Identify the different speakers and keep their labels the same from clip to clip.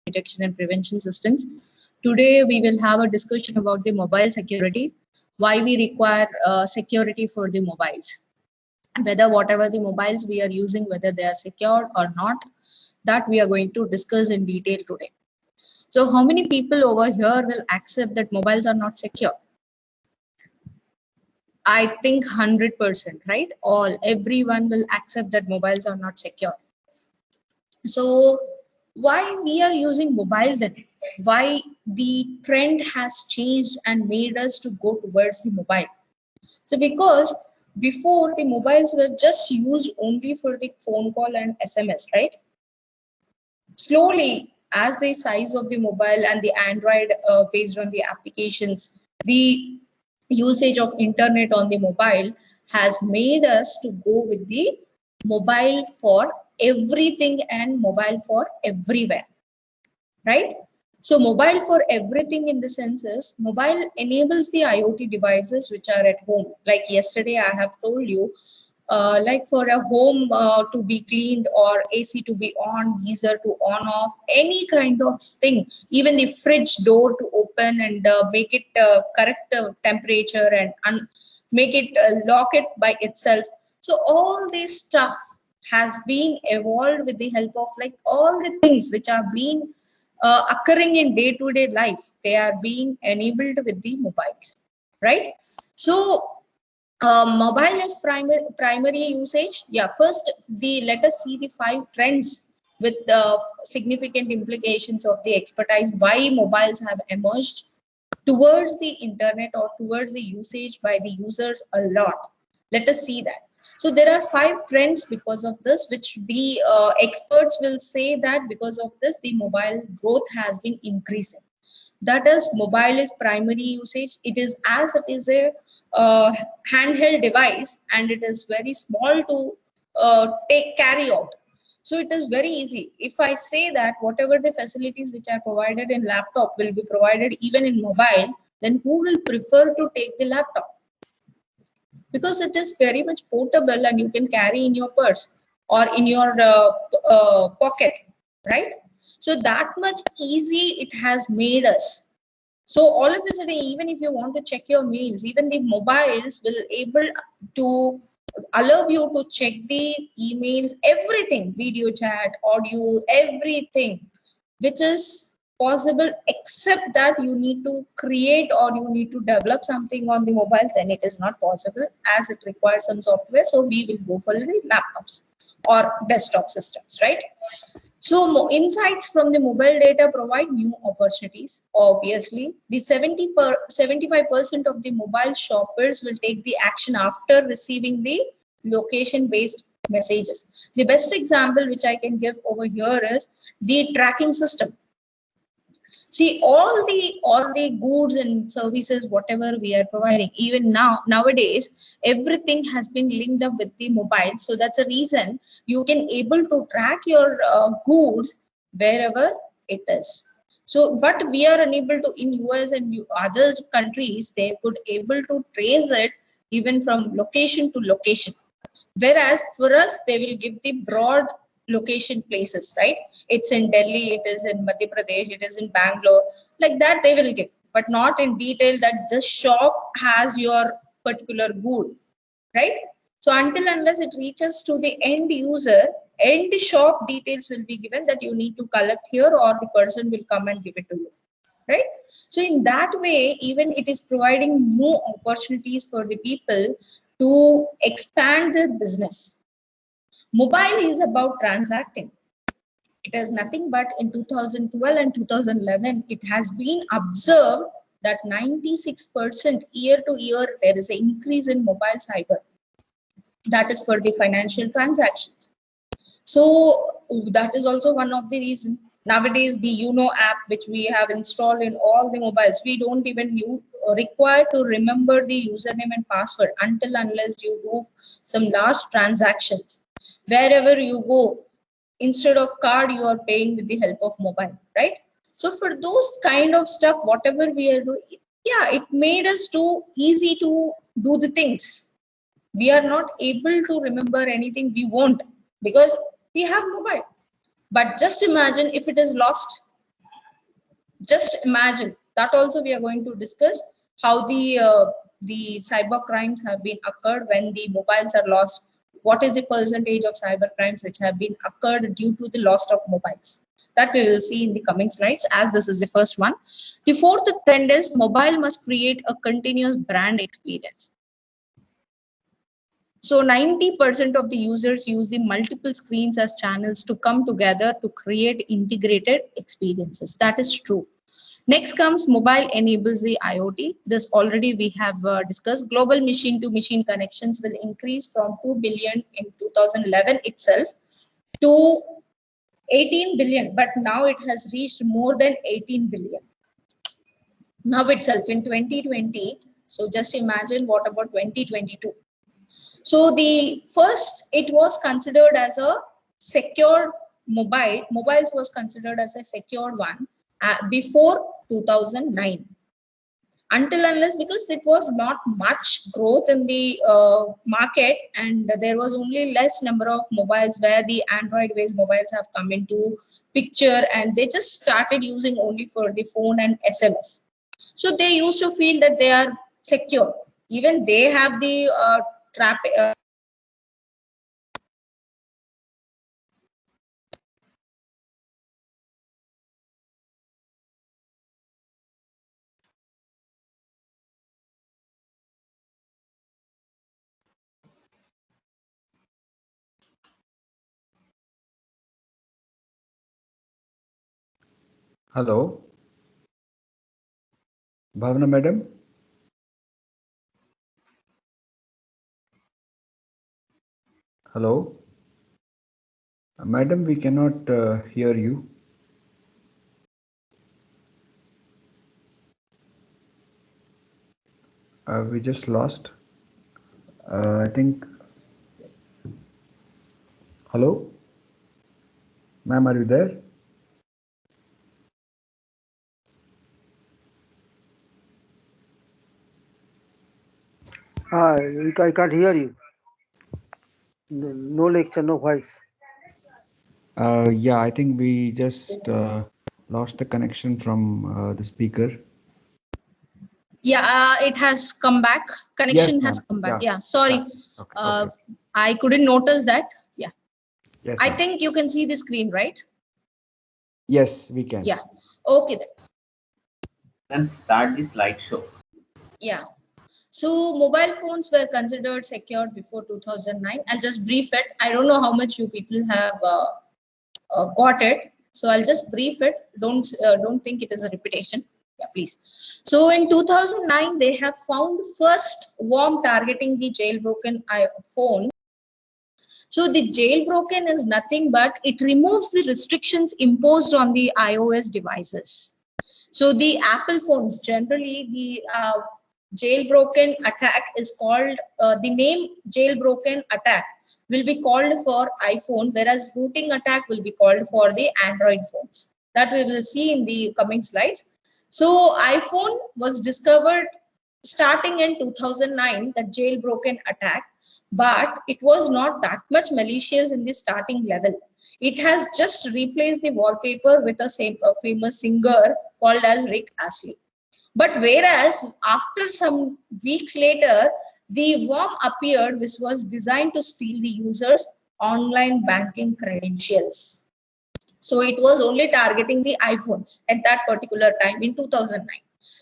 Speaker 1: detection and prevention systems. Today, we will have a discussion about the mobile security, why we require security for the mobiles, whether whatever the mobiles we are using, whether they are secured or not, that we are going to discuss in detail today. So how many people over here will accept that mobiles are not secure? I think 100%, right? Everyone will accept that mobiles are not secure. So why we are using mobiles then? Why the trend has changed and made us to go towards the mobile? So because before the mobiles were just used only for the phone call and SMS, right? Slowly, as the size of the mobile and the Android based on the applications, the usage of internet on the mobile has made us to go with the mobile for everything and mobile for everywhere, right? So mobile for everything in the sense is mobile enables the IoT devices which are at home. Like yesterday I have told you, like for a home to be cleaned or AC to be on, geyser to on off, any kind of thing, even the fridge door to open and make it correct temperature and make it lock it by itself. So all this stuff has been evolved with the help of like all the things which are being occurring in day-to-day life. They are being enabled with the mobiles, right? So mobile is primary usage. Yeah, first let us see the 5 trends with the significant implications of the expertise why mobiles have emerged towards the internet or towards the usage by the users a lot. Let us see that. So there are 5 trends because of this, which the experts will say that because of this the mobile growth has been increasing. That is, mobile is primary usage. It is as it is a handheld device and it is very small to carry out. So it is very easy. If I say that whatever the facilities which are provided in laptop will be provided even in mobile, then who will prefer to take the laptop? Because it is very much portable and you can carry in your purse or in your pocket, right? So that much easy it has made us. So all of a sudden, even if you want to check your mails, even the mobiles will able to allow you to check the emails, everything, video chat, audio, everything, which is possible, except that you need to create or you need to develop something on the mobile, then it is not possible as it requires some software. So we will go for the laptops or desktop systems, right? So insights from the mobile data provide new opportunities. Obviously, the 75% of the mobile shoppers will take the action after receiving the location-based messages. The best example which I can give over here is the tracking system. See, all the goods and services, whatever we are providing, even nowadays, everything has been linked up with the mobile. So that's a reason you can able to track your goods wherever it is. So, but we are unable to in US and other countries, they could able to trace it even from location to location. Whereas for us, they will give the broad location places, right? It's in Delhi, it is in Madhya Pradesh, it is in Bangalore, like that they will give, but not in detail that this shop has your particular good, right? So until unless it reaches to the end user, end shop details will be given that you need to collect here or the person will come and give it to you, right? So in that way, even it is providing new opportunities for the people to expand their business. Mobile is about transacting. It is nothing but in 2012 and 2011, it has been observed that 96% year to year, there is an increase in mobile cyber. That is for the financial transactions. So that is also one of the reasons. Nowadays, the app, which we have installed in all the mobiles, we don't even require to remember the username and password until unless you do some large transactions. Wherever you go, instead of card, you are paying with the help of mobile, right? So for those kind of stuff, whatever we are doing, yeah, it made us too easy to do the things. We are not able to remember anything we want because we have mobile. But just imagine if it is lost, Just imagine that. Also, we are going to discuss how the cyber crimes have been occurred when the mobiles are lost. What is the percentage of cyber crimes which have been occurred due to the loss of mobiles? That we will see in the coming slides, as this is the first one. The fourth trend is mobile must create a continuous brand experience. So 90% of the users use the multiple screens as channels to come together to create integrated experiences. That is true. Next comes mobile enables the IoT. This already we have discussed. Global machine-to-machine connections will increase from 2 billion in 2011 itself to 18 billion, but now it has reached more than 18 billion. Now itself in 2020. So just imagine what about 2022. So the first, it was considered as a secure mobiles was considered as a secure one before 2009. Until unless, because it was not much growth in the market, and there was only less number of mobiles where the Android based mobiles have come into picture, and they just started using only for the phone and SMS. So they used to feel that they are secure. Even they have the trap.
Speaker 2: Hello, Bhavna madam. Hello, madam, we cannot hear you. We just lost. I think. Hello, ma'am, are you there?
Speaker 3: I can't hear you. No lecture, no voice.
Speaker 2: Yeah, I think we just lost the connection from the speaker.
Speaker 1: Yeah, it has come back. Connection
Speaker 2: Yes,
Speaker 1: has
Speaker 2: ma'am.
Speaker 1: come back.
Speaker 2: Yeah.
Speaker 1: Yeah, sorry.
Speaker 2: Yeah. Okay. Okay.
Speaker 1: I couldn't notice that. Yeah.
Speaker 2: Yes,
Speaker 1: I
Speaker 2: ma'am.
Speaker 1: think you can see the screen, right?
Speaker 2: Yes, we can.
Speaker 1: Yeah. Okay then.
Speaker 4: Then start the slideshow.
Speaker 1: Yeah. So mobile phones were considered secured before 2009. I'll just brief it. I don't know how much you people have got it. So I'll just brief it. Don't think it is a repetition. Yeah, please. So in 2009, they have found first worm targeting the jailbroken iPhone. So the jailbroken is nothing but it removes the restrictions imposed on the iOS devices. So the Apple phones, generally the jailbroken attack is called, the name jailbroken attack will be called for iPhone, whereas rooting attack will be called for the Android phones. That we will see in the coming slides. So iPhone was discovered starting in 2009, the jailbroken attack, but it was not that much malicious in the starting level. It has just replaced the wallpaper with a famous singer called as Rick Astley. But whereas after some weeks later, the worm appeared, which was designed to steal the user's online banking credentials. So it was only targeting the iPhones at that particular time in 2009.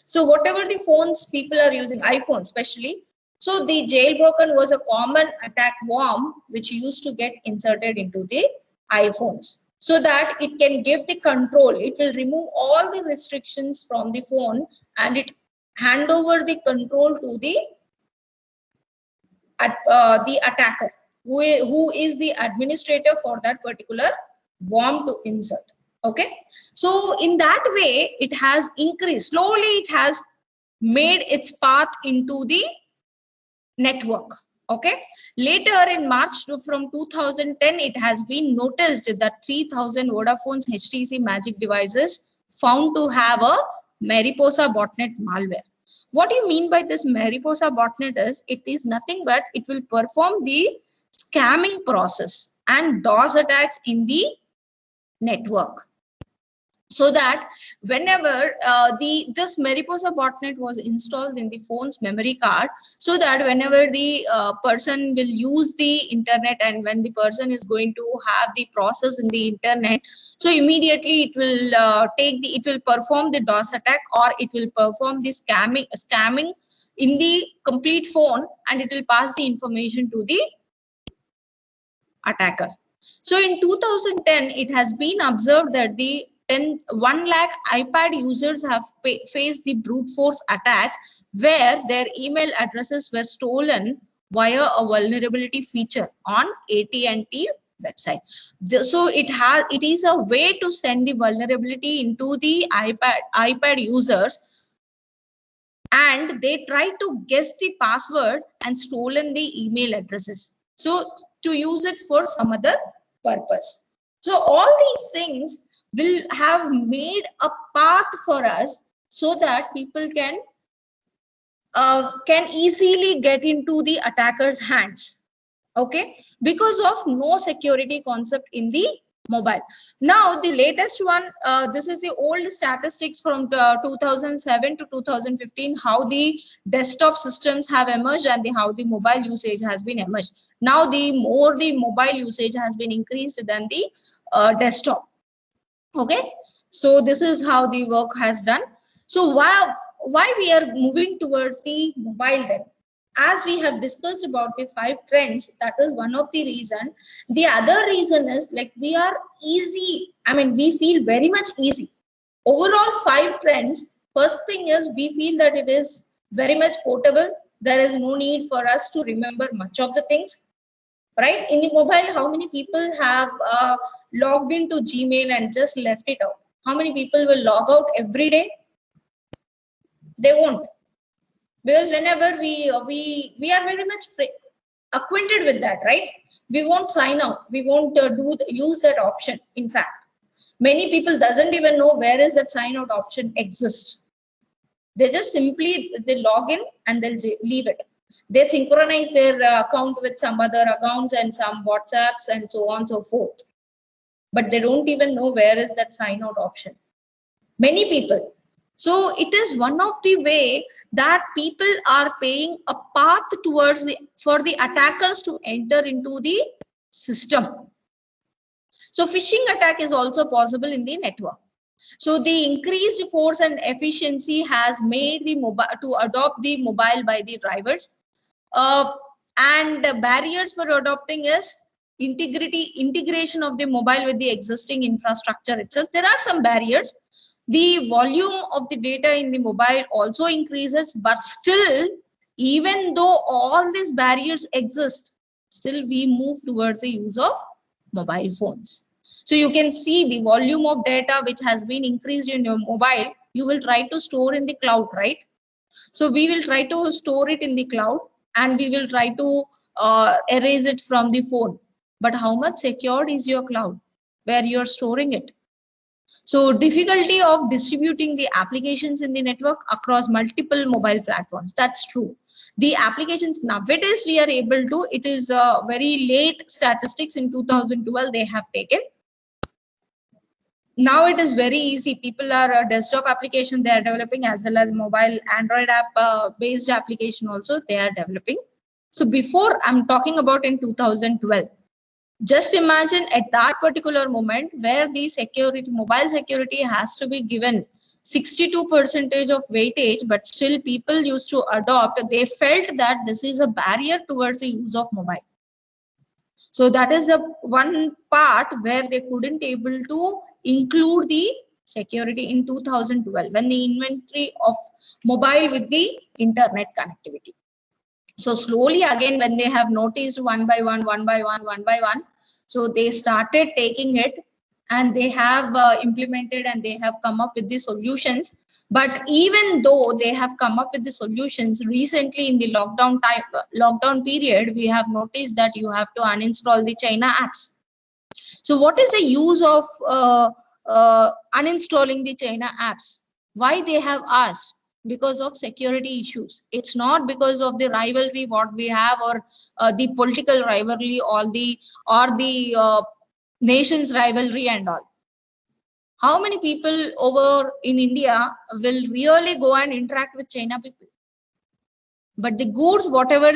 Speaker 1: So whatever the phones people are using, iPhone especially, so the jailbroken was a common attack worm which used to get inserted into the iPhones so that it can give the control. It will remove all the restrictions from the phone and it hand over the control to the attacker who is the administrator for that particular worm to insert. Okay, so in that way it has increased slowly. It has made its path into the network. Okay, later in March from 2010, it has been noticed that 3000 Vodafone's HTC Magic devices found to have a Mariposa botnet malware. What do you mean by this Mariposa botnet is, it is nothing but it will perform the scamming process and DOS attacks in the network. so that whenever this Mariposa botnet was installed in the phone's memory card, so that whenever the person will use the internet, and when the person is going to have the process in the internet, so immediately it will it will perform the DOS attack, or it will perform the scamming in the complete phone, and it will pass the information to the attacker. So in 2010, it has been observed that the 1 lakh iPad users have faced the brute force attack, where their email addresses were stolen via a vulnerability feature on AT&T website. So it is a way to send the vulnerability into the iPad users, and they try to guess the password and stolen the email addresses, so to use it for some other purpose. So all these things will have made a path for us, so that people can easily get into the attacker's hands, okay, because of no security concept in the mobile. Now the latest one, this is the old statistics from 2007 to 2015, how the desktop systems have emerged, and how the mobile usage has been emerged. Now the more the mobile usage has been increased than the desktop, okay. So this is how the work has done. So why we are moving towards the mobile then? As we have discussed about the 5 trends, that is one of the reason. The other reason is, like, we are easy, I mean, we feel very much easy. Overall 5 trends, first thing is we feel that it is very much portable. There is no need for us to remember much of the things, right? In the mobile, how many people have logged into Gmail and just left it out? How many people will log out every day? They won't. Because whenever we are very much acquainted with that, right? We won't sign out, we won't use that option. In fact, many people doesn't even know where is that sign out option exists. They just simply they log in and they'll leave it. They synchronize their account with some other accounts and some WhatsApps and so on and so forth, but they don't even know where is that sign out option. Many people. So it is one of the way that people are paying a path towards for the attackers to enter into the system. So phishing attack is also possible in the network. So the increased force and efficiency has made the mobile to adopt the mobile by the drivers. And the barriers for adopting is integration of the mobile with the existing infrastructure itself. There are some barriers. The volume of the data in the mobile also increases, but still, even though all these barriers exist, still we move towards the use of mobile phones. So you can see the volume of data which has been increased in your mobile, you will try to store in the cloud, right? So we will try to store it in the cloud, and we will try to erase it from the phone. But how much secured is your cloud where you're storing it? So difficulty of distributing the applications in the network across multiple mobile platforms. That's true. The applications nowadays we are able to, it is very late statistics in 2012 they have taken. Now it is very easy. People are desktop application they are developing, as well as mobile Android app based application also they are developing. So before, I'm talking about in 2012. Just imagine at that particular moment where the security, mobile security has to be given 62% of weightage, but still people used to adopt. They felt that this is a barrier towards the use of mobile. So that is the one part where they couldn't able to include the security in 2012 when the inventory of mobile with the internet connectivity. So slowly again, when they have noticed one by one, so they started taking it, and they have implemented, and they have come up with the solutions. But even though they have come up with the solutions, recently in the lockdown period, we have noticed that you have to uninstall the China apps. So what is the use of uninstalling the China apps? Why they have asked? Because of security issues. It's not because of the rivalry what we have, or the political rivalry, or the nation's rivalry and all. How many people over in India will really go and interact with China people? But the goods, whatever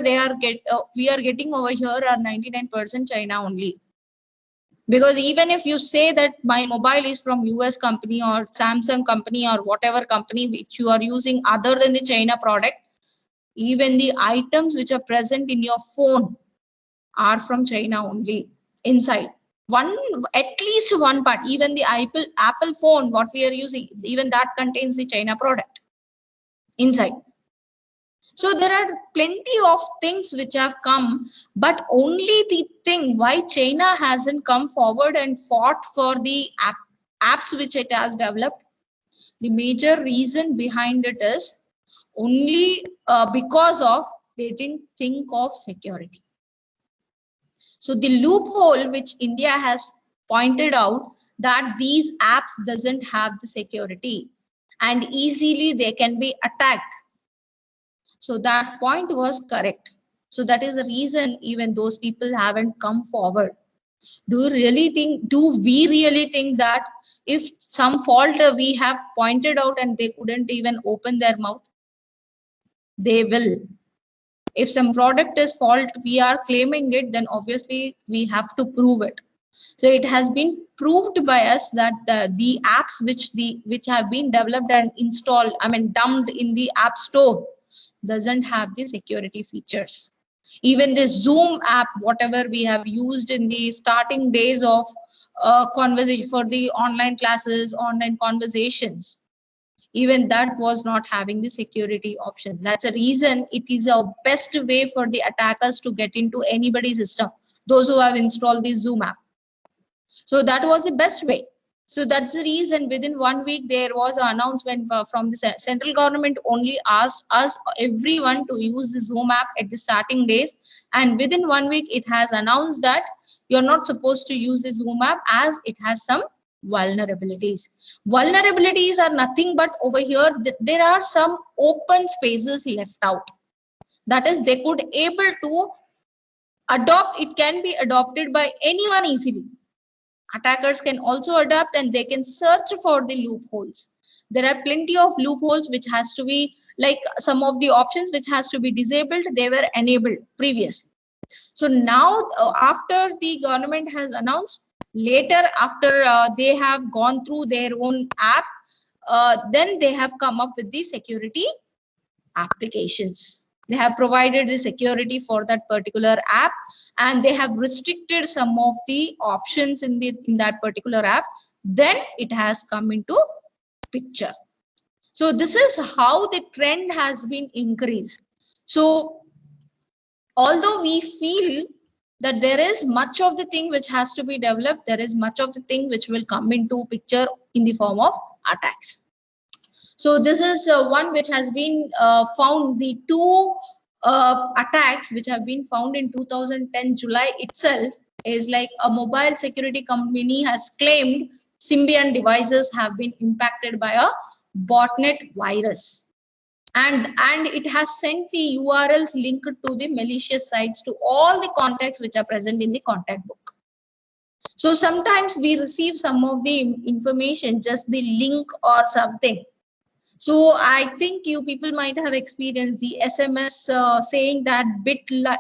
Speaker 1: we are getting over here are 99% China only. Because even if you say that my mobile is from US company or Samsung company or whatever company which you are using other than the China product, even the items which are present in your phone are from China only inside. At least one part, even the Apple phone, what we are using, even that contains the China product inside. So there are plenty of things which have come, but only the thing why China hasn't come forward and fought for the apps which it has developed, the major reason behind it is only because of they didn't think of security. So the loophole which India has pointed out that these apps doesn't have the security and easily they can be attacked. So that point was correct. So that is the reason even those people haven't come forward. Do we really think that if some fault we have pointed out and they couldn't even open their mouth? They will. If some product is fault, we are claiming it, then obviously we have to prove it. So it has been proved by us that the apps which have been developed and installed, dumped in the app store, doesn't have the security features. Even the Zoom app, whatever we have used in the starting days of conversation for the online classes, online conversations, even that was not having the security options. That's a reason it is a best way for the attackers to get into anybody's system, those who have installed the Zoom app. So that was the best way. So that's the reason within 1 week there was an announcement from the central government only asked us everyone to use the Zoom app at the starting days, and within 1 week it has announced that you're not supposed to use the Zoom app as it has some vulnerabilities. Vulnerabilities are nothing but over here there are some open spaces left out. That is, they could able to adopt, it can be adopted by anyone easily. Attackers can also adapt and they can search for the loopholes. There are plenty of loopholes which has to be, like some of the options which has to be disabled, they were enabled previously. So now after the government has announced, later after they have gone through their own app, then they have come up with the security applications. They have provided the security for that particular app, and they have restricted some of the options in that particular app. Then it has come into picture. So this is how the trend has been increased. So although we feel that there is much of the thing which has to be developed, there is much of the thing which will come into picture in the form of attacks. So this is one which has been found, the two attacks which have been found in 2010 July itself is like a mobile security company has claimed Symbian devices have been impacted by a botnet virus. And it has sent the URLs linked to the malicious sites to all the contacts which are present in the contact book. So sometimes we receive some of the information, just the link or something. So I think you people might have experienced the SMS saying that bit.ly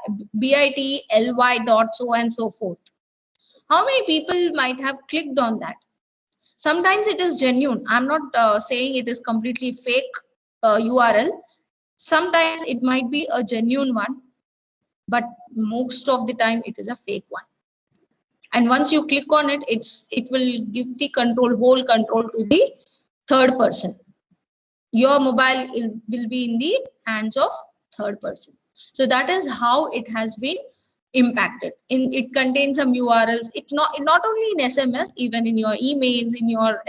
Speaker 1: dot so and so forth. How many people might have clicked on that? Sometimes it is genuine. I'm not saying it is completely fake URL. Sometimes it might be a genuine one, but most of the time it is a fake one. And once you click on it, it will give the whole control to the third person. Your mobile will be in the hands of third person. So that is how it has been impacted. It contains some URLs. It not only in SMS, even in your emails, in your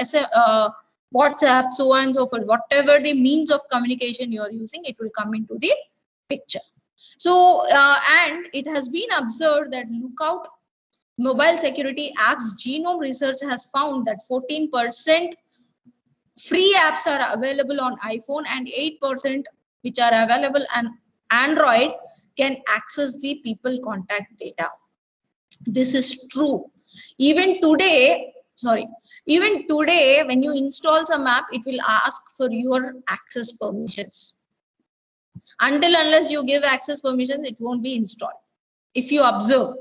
Speaker 1: WhatsApp, so on and so forth. Whatever the means of communication you are using, it will come into the picture. So and it has been observed that Lookout mobile security apps genome research has found that 14% free apps are available on iPhone and 8% which are available on Android can access the people contact data. This is true. Even today, sorry, even today when you install some app, it will ask for your access permissions. Until unless you give access permissions, it won't be installed. If you observe,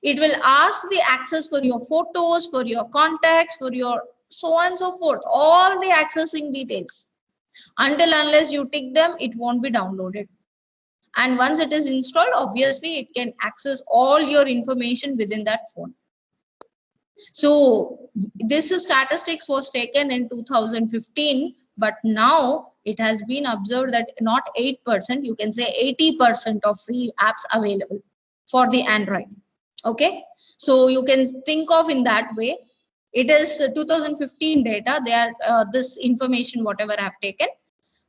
Speaker 1: it will ask the access for your photos, for your contacts, for your so on and so forth, all the accessing details. Until unless you tick them, it won't be downloaded. And once it is installed, obviously it can access all your information within that phone. So this statistics was taken in 2015, but now it has been observed that not 8%, you can say 80% of free apps available for the Android. Okay, so you can think of in that way. It is 2015 data. They are this information whatever I have taken.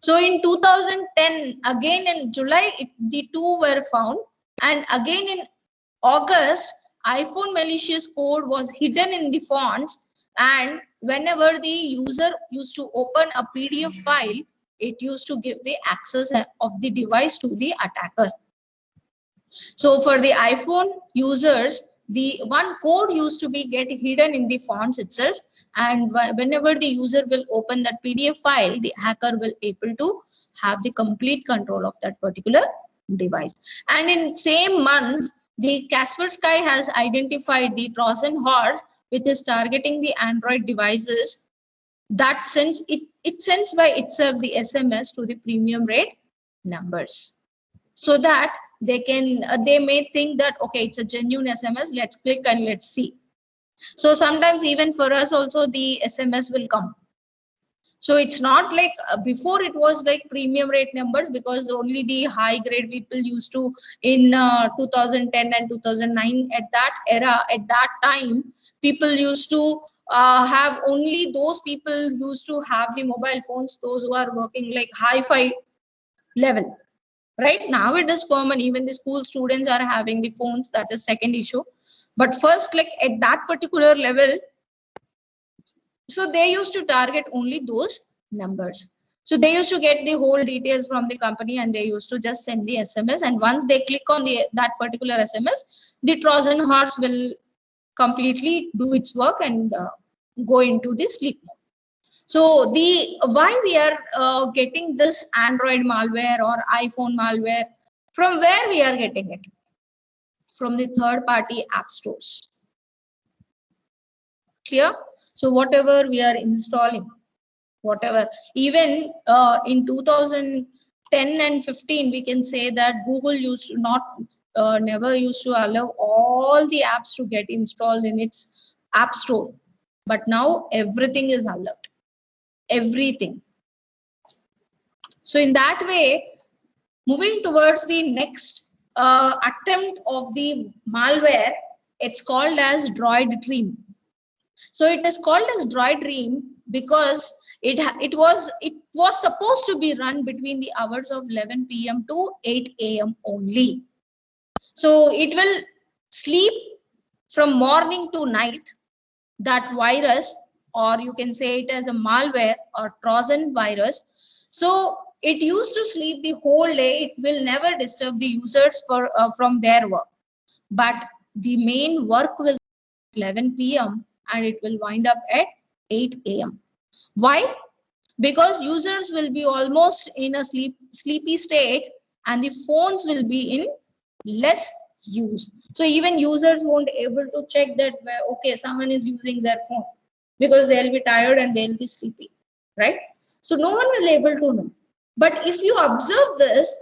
Speaker 1: So in 2010, again in July, the two were found, and again in August, iPhone malicious code was hidden in the fonts, and whenever the user used to open a PDF file, it used to give the access of the device to the attacker. So for the iPhone users, the one code used to be get hidden in the fonts itself, and whenever the user will open that PDF file, the hacker will able to have the complete control of that particular device. And in same month, the Kaspersky has identified the Trojan horse, which is targeting the Android devices that sends it sends by itself the SMS to the premium rate numbers, so that they can they may think that okay, it's a genuine SMS, let's click and let's see. So sometimes even for us also the SMS will come. So it's not like before it was like premium rate numbers, because only the high grade people used to in 2010 and 2009, at that era, at that time, people used to have only those people used to have the mobile phones, those who are working like hi-fi level. Right now it is common, even the school students are having the phones, that is second issue. But first, like at that particular level, so they used to target only those numbers. So they used to get the whole details from the company, and they used to just send the SMS, and once they click on that particular SMS, the Trojan horse will completely do its work and go into the sleep mode. So the why we are getting this Android malware or iPhone malware, from where we are getting it? From the third party app stores. Clear? So whatever we are installing, whatever, even in 2010 and 15, we can say that Google used to not never used to allow all the apps to get installed in its app store, but now everything is allowed. Everything. So in that way, moving towards the next attempt of the malware, it's called as Droid Dream. So it is called as Droid Dream because it was supposed to be run between the hours of 11 p.m. to 8 a.m. only. So it will sleep from morning to night. That virus, or you can say it as a malware or Trojan virus. So it used to sleep the whole day. It will never disturb the users from their work. But the main work will 11 p.m. and it will wind up at 8 a.m. Why? Because users will be almost in a sleepy state, and the phones will be in less use. So even users won't able to check that okay, someone is using their phone, because they'll be tired and they'll be sleepy, right? So no one will able to know. But if you observe this,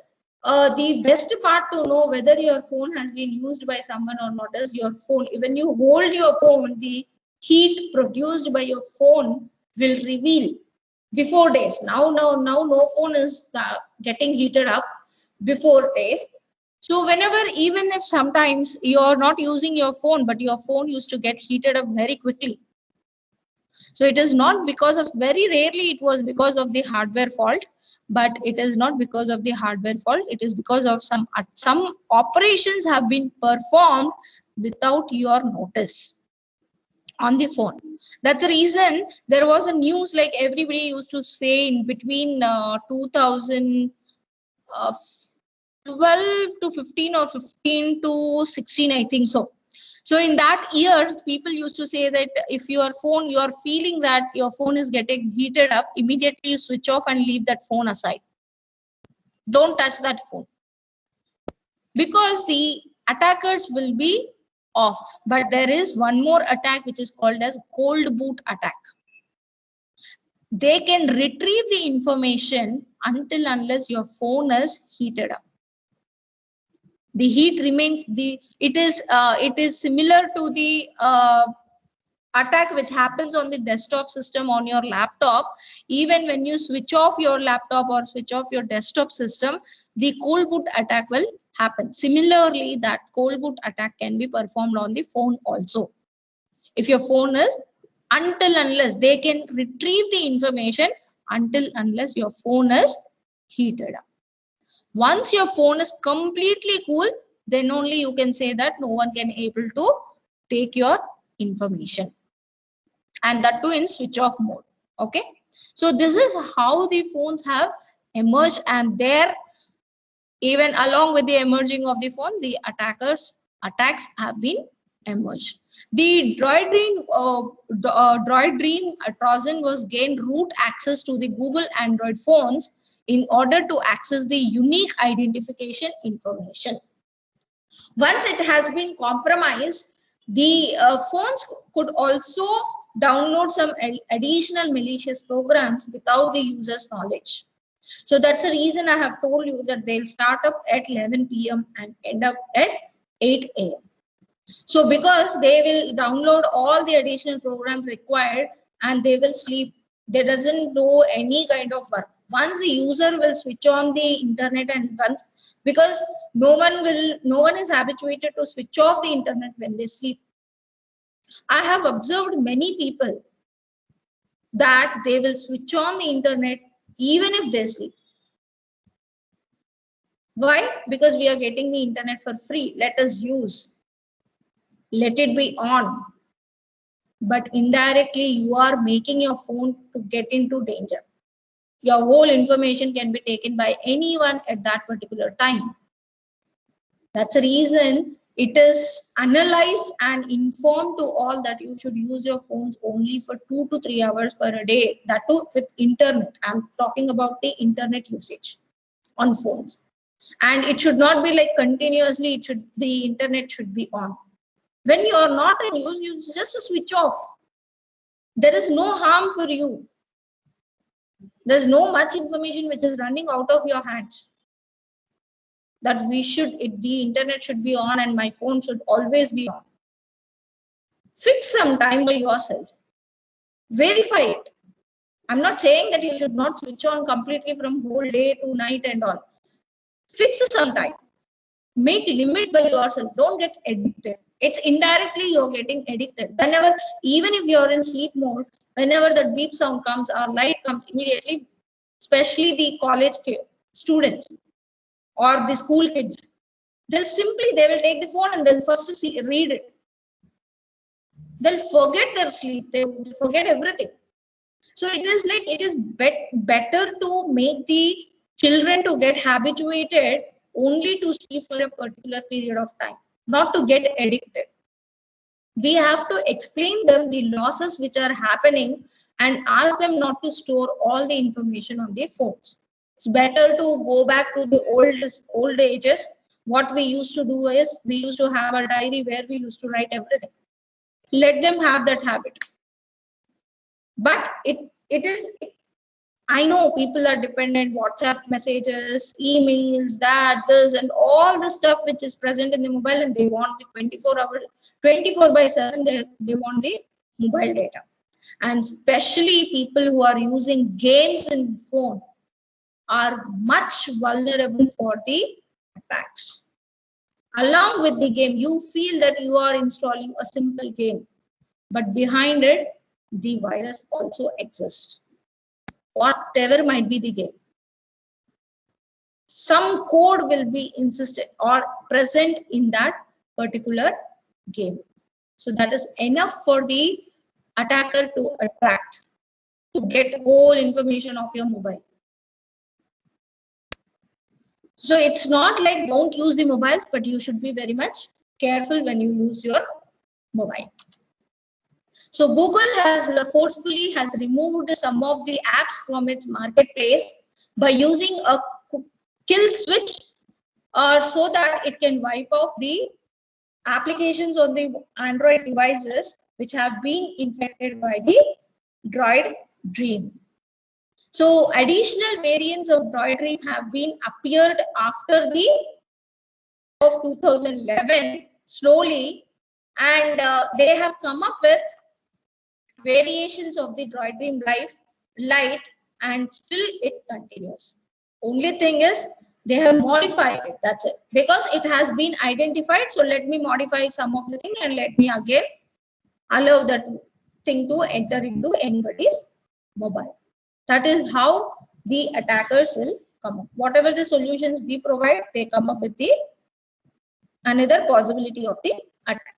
Speaker 1: the best part to know whether your phone has been used by someone or not is your phone. When you hold your phone, the heat produced by your phone will reveal before days. Now no phone is getting heated up before days. So whenever, even if sometimes you're not using your phone, but your phone used to get heated up very quickly. So it is not because of, very rarely it was because of the hardware fault, but it is not because of the hardware fault. It is because of some operations have been performed without your notice on the phone. That's the reason there was a news, like everybody used to say in between 2012 to 15 or 15 to 16, I think so. So in that years, people used to say that if your phone, you are feeling that your phone is getting heated up, immediately you switch off and leave that phone aside. Don't touch that phone, because the attackers will be off. But there is one more attack which is called as cold boot attack. They can retrieve the information until unless your phone is heated up. The heat remains, it is similar to the attack which happens on the desktop system on your laptop. Even when you switch off your laptop or switch off your desktop system, the cold boot attack will happen. Similarly, that cold boot attack can be performed on the phone also. If your phone is, until unless they can retrieve the information until unless your phone is heated up. Once your phone is completely cool, then only you can say that no one can able to take your information, and that too in switch off mode. Okay, so this is how the phones have emerged, and there, even along with the emerging of the phone, the attacks have been emerged. The Droid Dream Trojan was gained root access to the Google Android phones in order to access the unique identification information. Once it has been compromised, the phones could also download some additional malicious programs without the user's knowledge. So that's the reason I have told you that they'll start up at 11 p.m. and end up at 8 a.m. So because they will download all the additional programs required and they will sleep, they doesn't do any kind of work. Once the user will switch on the internet, and once, because no one is habituated to switch off the internet when they sleep. I have observed many people that they will switch on the internet even if they sleep. Why? Because we are getting the internet for free. Let us use. Let it be on. But indirectly, you are making your phone to get into danger. Your whole information can be taken by anyone at that particular time. That's the reason it is analyzed and informed to all that you should use your phones only for 2 to 3 hours per day. That too with internet. I'm talking about the internet usage on phones. And it should not be like continuously, the internet should be on. When you are not in use, you just switch off. There is no harm for you. There's no much information which is running out of your hands. That the internet should be on and my phone should always be on. Fix some time by yourself. Verify it. I'm not saying that you should not switch on completely from whole day to night and all. Fix some time. Make limit by yourself. Don't get addicted. It's indirectly you're getting addicted. Whenever, even if you're in sleep mode, whenever the beep sound comes or light comes immediately, especially the college students or the school kids, they will take the phone and they'll first read it. They'll forget their sleep. They forget everything. So it is like, it is better to make the children to get habituated only to see for a particular period of time, not to get addicted. We have to explain them the losses which are happening and ask them not to store all the information on their phones. It's better to go back to the old ages. What we used to do is, we used to have a diary where we used to write everything. Let them have that habit. But it is, I know people are dependent, WhatsApp messages, emails, this and all the stuff which is present in the mobile, and they want the 24/7, they want the mobile data. And especially people who are using games in phone are much vulnerable for the attacks. Along with the game, you feel that you are installing a simple game, but behind it, the virus also exists. Whatever might be the game, some code will be insisted or present in that particular game. So that is enough for the attacker to attract, to get whole information of your mobile. So it's not like don't use the mobiles, but you should be very much careful when you use your mobile. So Google has forcefully removed some of the apps from its marketplace by using a kill switch, or so that it can wipe off the applications on the Android devices which have been infected by the Droid Dream. So additional variants of Droid Dream have been appeared after the of 2011 slowly, and they have come up with variations of the Droid Dream Light, and still it continues. Only thing is they have modified it, that's it, because it has been identified. So let me modify some of the thing and let me again allow that thing to enter into anybody's mobile. That is how the attackers will come up. Whatever the solutions we provide, they come up with the another possibility of the attack.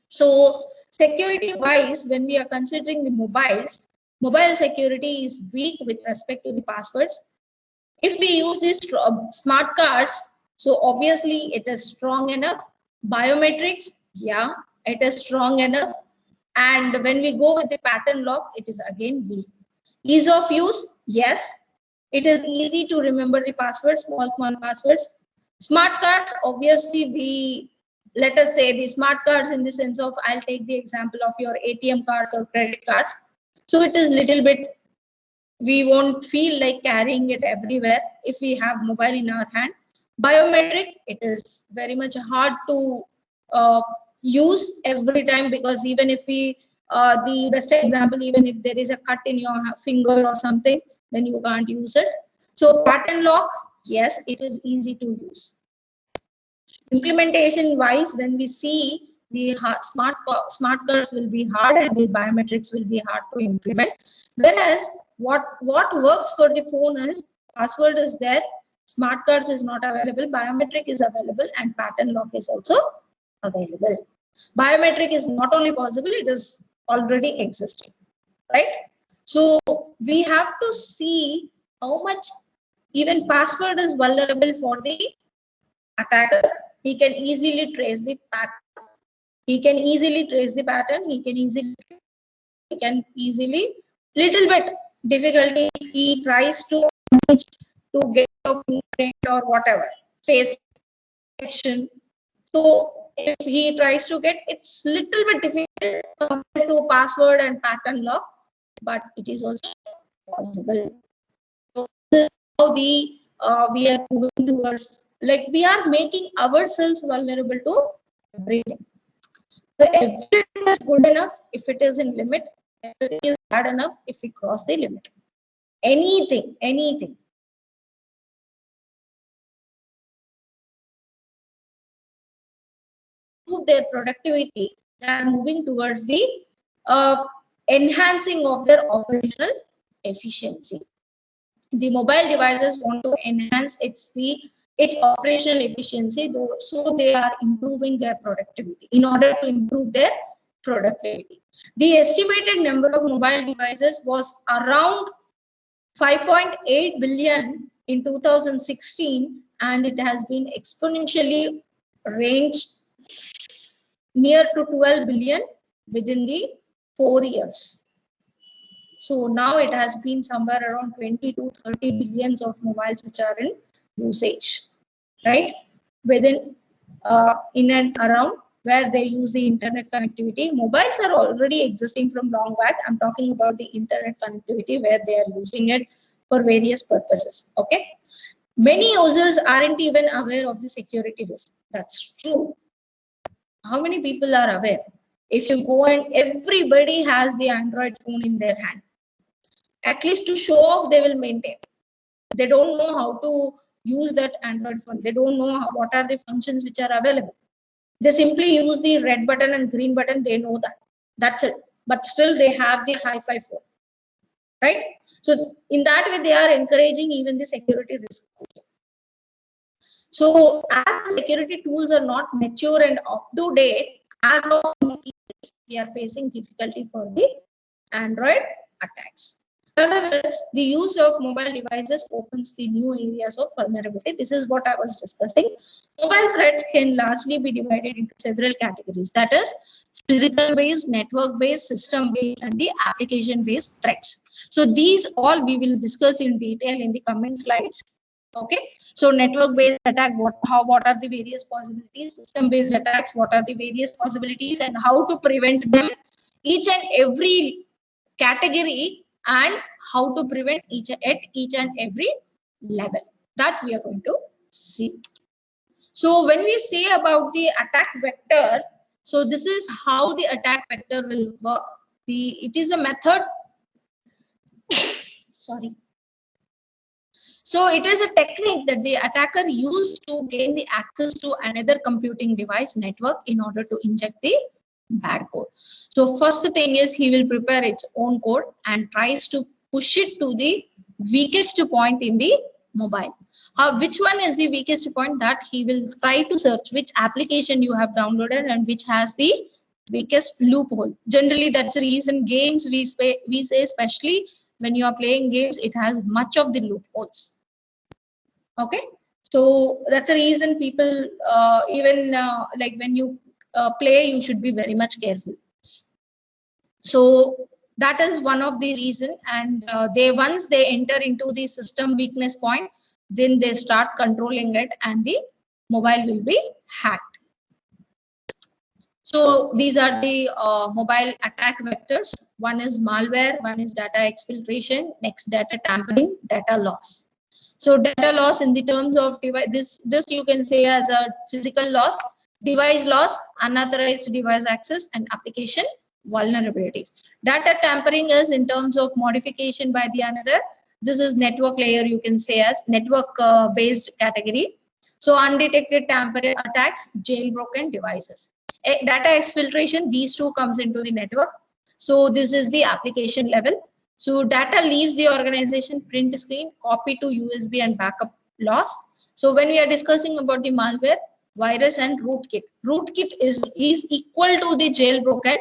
Speaker 1: So security wise, when we are considering the mobiles, mobile security is weak with respect to the passwords. If we use these smart cards, so obviously it is strong enough. Biometrics, yeah, it is strong enough. And when we go with the pattern lock, it is again weak. Ease of use, yes, it is easy to remember the passwords, small passwords. Smart cards, obviously we, let us say the smart cards in the sense of, I'll take the example of your ATM cards or credit cards. So it is little bit, we won't feel like carrying it everywhere if we have mobile in our hand. Biometric, it is very much hard to use every time, because even if we, the best example, even if there is a cut in your finger or something, then you can't use it. So pattern lock, yes, it is easy to use. Implementation wise, when we see the smart cards will be hard and the biometrics will be hard to implement. Whereas what works for the phone is password is there, smart cards is not available, biometric is available, and pattern lock is also available. Biometric is not only possible, it is already existing, right? So we have to see how much even password is vulnerable for the attacker. He can easily trace the pattern. He can easily little bit difficulty. He tries to get a fingerprint or whatever, face detection. So if he tries to get, it's little bit difficult compared to password and pattern lock, but it is also possible. So this is how the we are moving towards, like we are making ourselves vulnerable to everything. So everything is good enough if it is in limit. Everything is bad enough if we cross the limit. Anything. Improve their productivity, they are moving towards the enhancing of their operational efficiency. The mobile devices want to enhance its operational efficiency, though, so they are improving their productivity. In order to improve their productivity, the estimated number of mobile devices was around 5.8 billion in 2016, and it has been exponentially ranged near to 12 billion within the 4 years. So now it has been somewhere around 20 to 30 billions of mobiles which are in usage, right? Within in and around where they use the internet connectivity. Mobiles are already existing from long back. I'm talking about the internet connectivity where they are using it for various purposes. Okay. Many users aren't even aware of the security risk. That's true. How many people are aware? If you go and everybody has the Android phone in their hand, at least to show off, they will maintain. They don't know how to use that Android phone. They don't know what are the functions which are available. They simply use the red button and green button. They know that. That's it. But still they have the hi-fi phone, right? So in that way, they are encouraging even the security risk. So as the security tools are not mature and up to date, as of now, we are facing difficulty for the Android attacks. However, the use of mobile devices opens the new areas of vulnerability. This is what I was discussing. Mobile threats can largely be divided into several categories. That is, physical based, network based, system based, and the application based threats. So these all we will discuss in detail in the coming slides. Okay, so network based attack, what are the various possibilities? System based attacks, what are the various possibilities, and how to prevent them, each and every category, and how to prevent each and every level, that we are going to see. So when we say about the attack vector, so this is how the attack vector will work. It is a method. Sorry. So it is a technique that the attacker used to gain the access to another computing device network in order to inject the bad code. So first thing is he will prepare its own code and tries to push it to the weakest point in the mobile. Which one is the weakest point? That he will try to search which application you have downloaded and which has the weakest loophole. Generally, that's the reason games we say, especially when you are playing games, it has much of the loopholes. Okay, so that's the reason people even like when you play, you should be very much careful. So that is one of the reason, and once they enter into the system weakness point, then they start controlling it and the mobile will be hacked. So these are the mobile attack vectors. One is malware, one is data exfiltration, next data tampering, data loss. So data loss in the terms of device, this you can say as a physical loss, device loss, unauthorized device access, and application vulnerabilities. Data tampering is in terms of modification by the another. This is network layer, you can say as network based category. So undetected tampering attacks, jailbroken devices. Data exfiltration, these two comes into the network. So this is the application level. So data leaves the organization, print screen, copy to USB and backup loss. So when we are discussing about the malware, virus and rootkit. Rootkit is equal to the jailbroken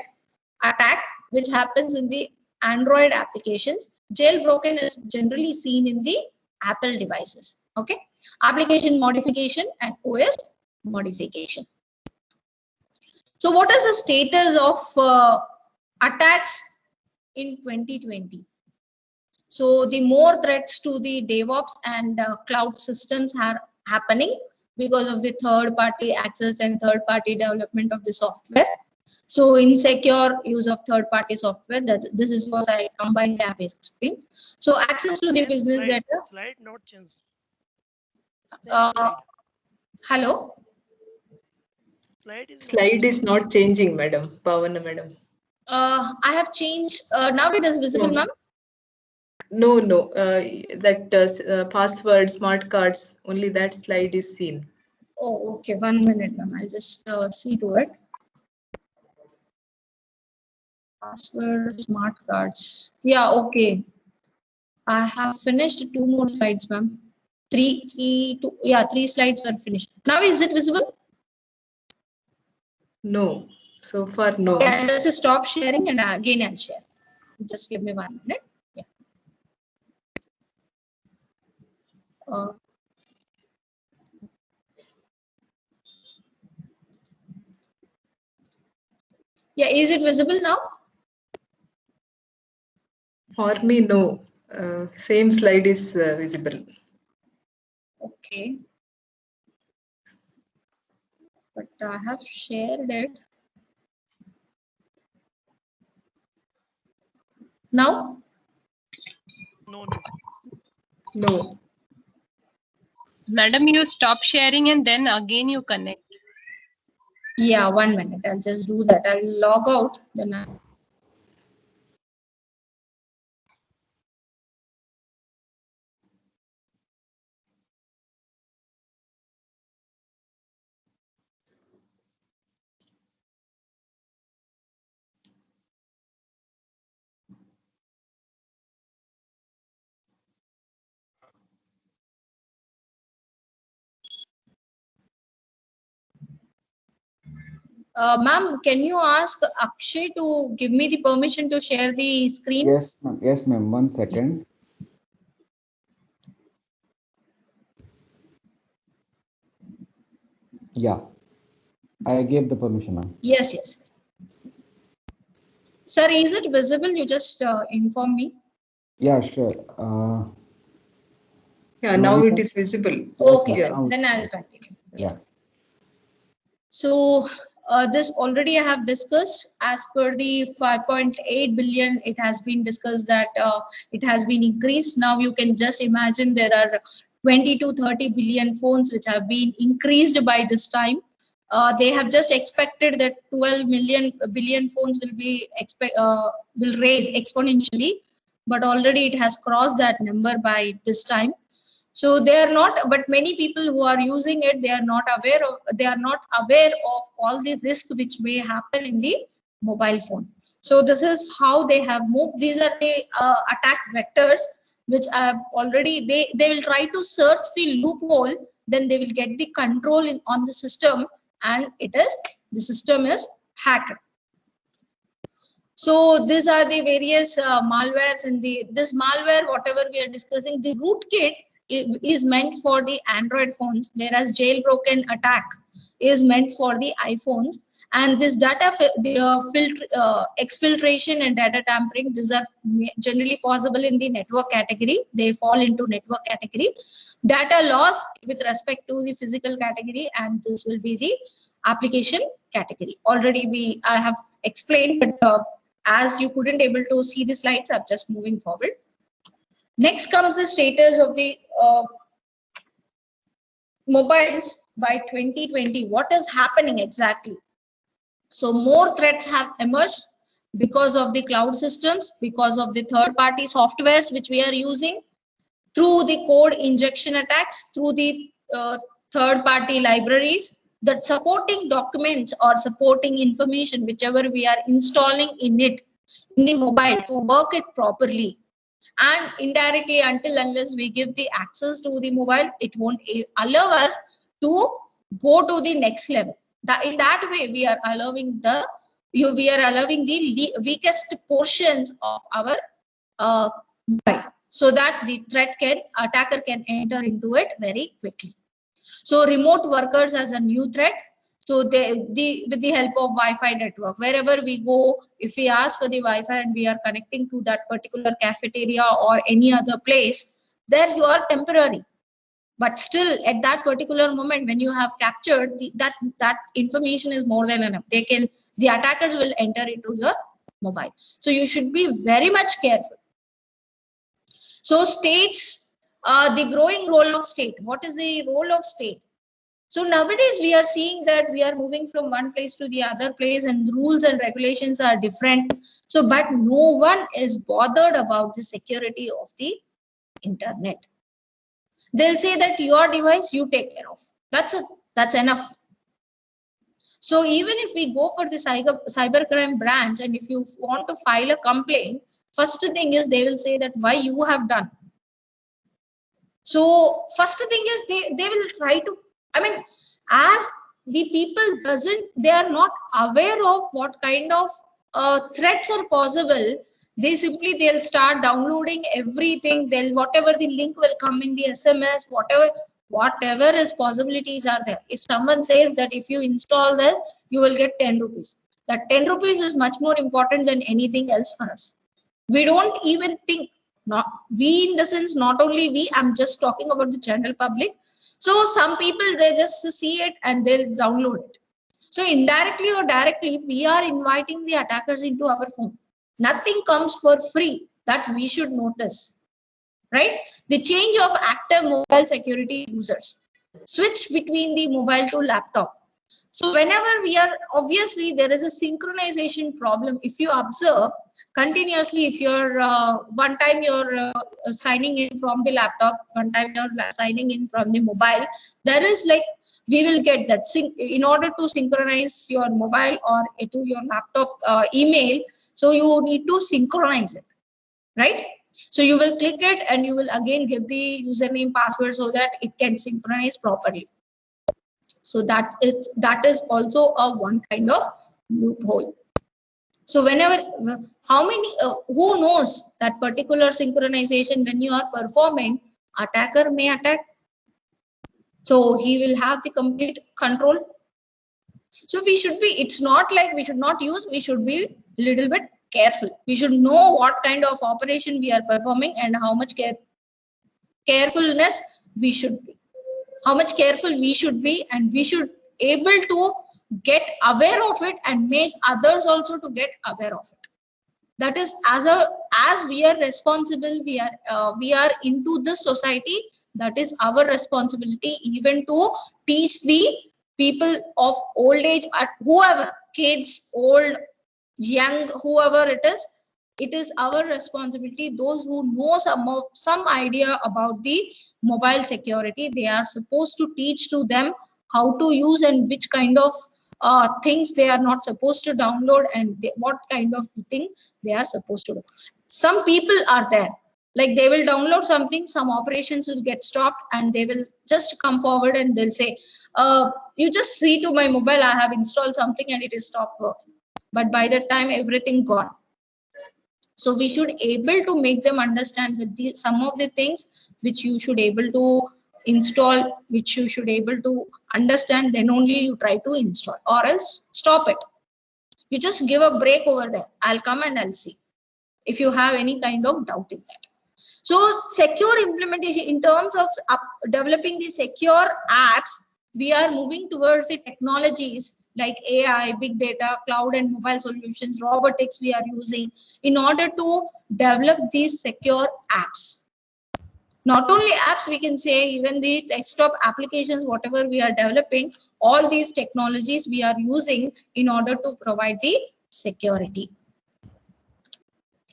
Speaker 1: attack, which happens in the Android applications. Jailbroken is generally seen in the Apple devices. Okay, application modification and OS modification. So what is the status of attacks in 2020? So the more threats to the DevOps and cloud systems are happening because of the third-party access and third-party development of the software. So insecure use of third-party software. This is what I combined have explained. So access to the business data.
Speaker 5: Slide not changed.
Speaker 1: Hello.
Speaker 6: Slide is not changing, madam. Pavana madam.
Speaker 1: I have changed. Now it is visible, ma'am.
Speaker 6: No, that password, smart cards, only that slide is seen.
Speaker 1: Oh, okay. 1 minute, ma'am. I'll just see to it. Password, smart cards. Yeah, okay. I have finished 2 more slides, ma'am. Three, two. Yeah, 3 slides were finished. Now is it visible?
Speaker 6: No, so far no.
Speaker 1: Okay, I'll just stop sharing and again I'll share. Just give me 1 minute. Yeah. Yeah, is it visible now?
Speaker 6: For me, no. Same slide is visible.
Speaker 1: Okay. But I have shared it. Now?
Speaker 6: No.
Speaker 7: Madam, you stop sharing and then again you connect.
Speaker 1: Yeah, 1 minute. I'll just do that. I'll log out. Then ma'am, can you ask Akshay to give me the permission to share the screen?
Speaker 2: Yes, ma'am. Yes, ma'am. 1 second. Yeah, I gave the permission, ma'am.
Speaker 1: Yes, yes. Sir, is it visible? You just inform me.
Speaker 2: Yeah, sure.
Speaker 6: Yeah,
Speaker 2: Now
Speaker 6: now
Speaker 2: we
Speaker 6: it
Speaker 2: can
Speaker 6: is visible.
Speaker 1: Okay,
Speaker 6: Yeah.
Speaker 1: then I'll continue.
Speaker 2: Yeah.
Speaker 1: So this already I have discussed. As per the 5.8 billion, it has been discussed that it has been increased. Now you can just imagine there are 20 to 30 billion phones which have been increased by this time. They have just expected that 12 billion phones will be will raise exponentially, but already it has crossed that number by this time. So they are not, but many people who are using it, they are not aware of all the risk which may happen in the mobile phone. So this is how they have moved. These are the attack vectors which have already, they will try to search the loophole, then they will get the control on the system, and the system is hacked. So these are the various malwares, and this malware, whatever we are discussing, the rootkit is meant for the Android phones, whereas jailbroken attack is meant for the iPhones. And this exfiltration and data tampering, these are generally possible in the network category. They fall into network category. Data loss with respect to the physical category, and this will be the application category. Already I have explained, but as you couldn't able to see the slides, I'm just moving forward. Next comes the status of the mobiles by 2020. What is happening exactly? So more threats have emerged because of the cloud systems, because of the third-party softwares which we are using, through the code injection attacks, through the third-party libraries, that supporting documents or supporting information, whichever we are installing in the mobile to work it properly. And indirectly, until unless we give the access to the mobile, it won't allow us to go to the next level. In that way, we are allowing the weakest portions of our mobile, so that the attacker can enter into it very quickly. So remote workers as a new threat. So with the help of Wi-Fi network, wherever we go, if we ask for the Wi-Fi and we are connecting to that particular cafeteria or any other place, there you are temporary. But still, at that particular moment, when you have captured that information is more than enough. The attackers will enter into your mobile. So you should be very much careful. So states, the growing role of state. What is the role of state? So nowadays we are seeing that we are moving from one place to the other place, and rules and regulations are different. So, but no one is bothered about the security of the internet. They'll say that your device you take care of. That's enough. So even if we go for the cybercrime branch, and if you want to file a complaint, first thing is they will say that why you have done. So first thing is they will try to, I mean, as the people they are not aware of what kind of threats are possible. They'll start downloading everything. Whatever the link will come in the SMS, whatever is possibilities are there. If someone says that if you install this, you will get 10 rupees. That 10 rupees is much more important than anything else for us. We don't even think, not we in the sense, not only we, I'm just talking about the general public. So some people, they just see it and they'll download it. So indirectly or directly, we are inviting the attackers into our phone. Nothing comes for free, that we should notice, right? The change of active mobile security users. Switch between the mobile to laptop. So whenever we are, obviously there is a synchronization problem. If you observe continuously, if you're one time you're signing in from the laptop, one time you're signing in from the mobile, there is like, we will get that in order to synchronize your mobile or to your laptop email. So you need to synchronize it, right? So you will click it and you will again give the username password so that it can synchronize properly. So that is also a one kind of loophole. So whenever, who knows that particular synchronization when you are performing, attacker may attack. So he will have the complete control. So we should be, it's not like we should not use, we should be little bit careful. We should know what kind of operation we are performing and how much carefulness we should be. How much careful we should be, and we should able to get aware of it and make others also to get aware of it. That is, as we are responsible, we are into this society. That is our responsibility, even to teach the people of old age, whoever, kids, old, young, whoever it is our responsibility. Those who know some idea about the mobile security, they are supposed to teach to them how to use and which kind of things they are not supposed to download, and what kind of thing they are supposed to do. Some people are there, like they will download something, some operations will get stopped, and they will just come forward and they'll say, you just see to my mobile, I have installed something and it is stopped working. But by that time, everything gone. So we should able to make them understand that some of the things which you should able to install, which you should able to understand, then only you try to install, or else stop it. You just give a break over there. I'll come and I'll see if you have any kind of doubt in that. So secure implementation, in terms of developing the secure apps, we are moving towards the technologies like AI, big data, cloud and mobile solutions, robotics we are using in order to develop these secure apps. Not only apps, we can say even the desktop applications, whatever we are developing, all these technologies we are using in order to provide the security.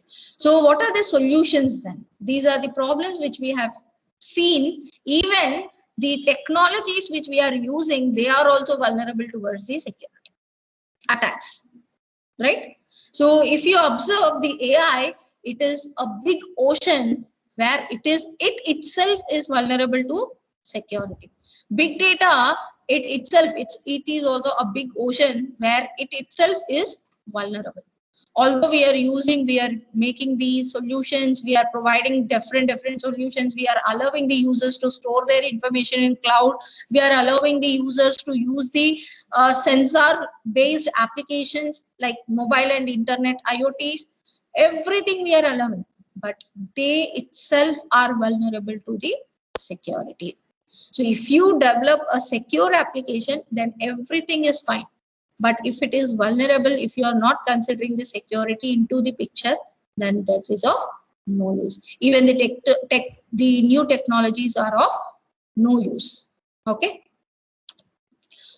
Speaker 1: So what are the solutions then? These are the problems which we have seen. Even the technologies which we are using, they are also vulnerable towards the security attacks, right? So if you observe the AI, it is a big ocean where it itself is vulnerable to security. Big data, it is also a big ocean where it itself is vulnerable. Although we are making these solutions, we are providing different solutions, we are allowing the users to store their information in cloud, we are allowing the users to use the sensor based applications like mobile and internet IoTs, everything we are allowing, but they itself are vulnerable to the security. So if you develop a secure application, then everything is fine. But if it is vulnerable, if you are not considering the security into the picture, then that is of no use. Even the new technologies are of no use. Okay.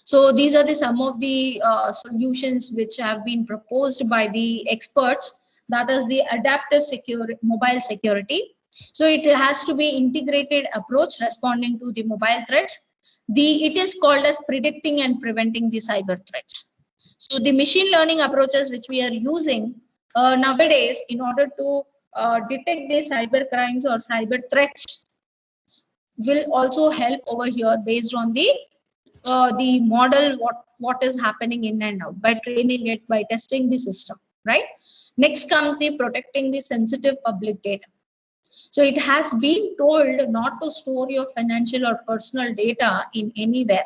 Speaker 1: So these are some of the solutions which have been proposed by the experts. That is the adaptive mobile security. So it has to be integrated approach responding to the mobile threats. It is called as predicting and preventing the cyber threats. So the machine learning approaches which we are using nowadays in order to detect the cyber crimes or cyber threats will also help over here based on the model, what is happening in and out, by training it, by testing the system, right? Next comes the protecting the sensitive public data. So it has been told not to store your financial or personal data in anywhere.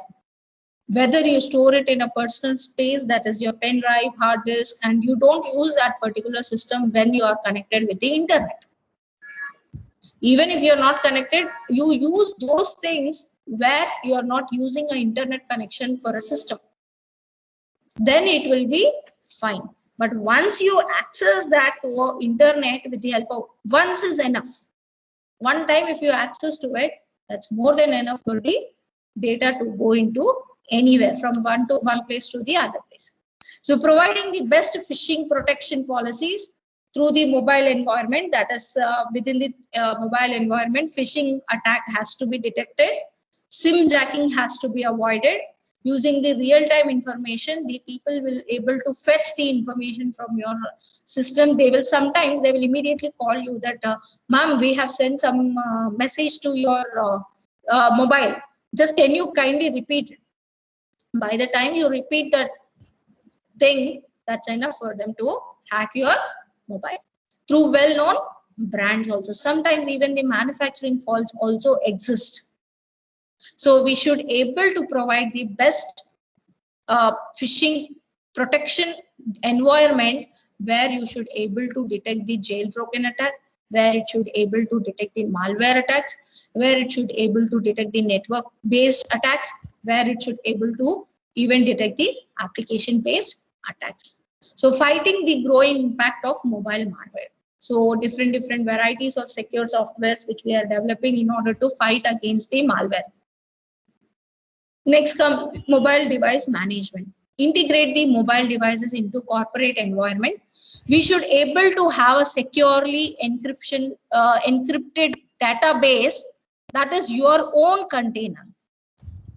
Speaker 1: Whether you store it in a personal space, that is your pen drive, hard disk, and you don't use that particular system when you are connected with the internet. Even if you're not connected, you use those things where you are not using an internet connection for a system. Then it will be fine. But once you access that to internet with the help of, once is enough. One time if you access to it, that's more than enough for the data to go into anywhere from one place to the other place. So providing the best phishing protection policies through the mobile environment, that is within the mobile environment, phishing attack has to be detected. SIM jacking has to be avoided. Using the real-time information, the people will able to fetch the information from your system. Sometimes they will immediately call you that, ma'am, we have sent some message to your mobile. Just can you kindly repeat it? By the time you repeat that thing, that's enough for them to hack your mobile. Through well-known brands also. Sometimes even the manufacturing faults also exist. So we should able to provide the best phishing protection environment where you should able to detect the jailbroken attack, where it should able to detect the malware attacks, where it should able to detect the network based attacks, where it should able to even detect the application based attacks. So fighting the growing impact of mobile malware. So different varieties of secure softwares which we are developing in order to fight against the malware. Next comes mobile device management. Integrate the mobile devices into corporate environment. We should able to have a securely encrypted database that is your own container,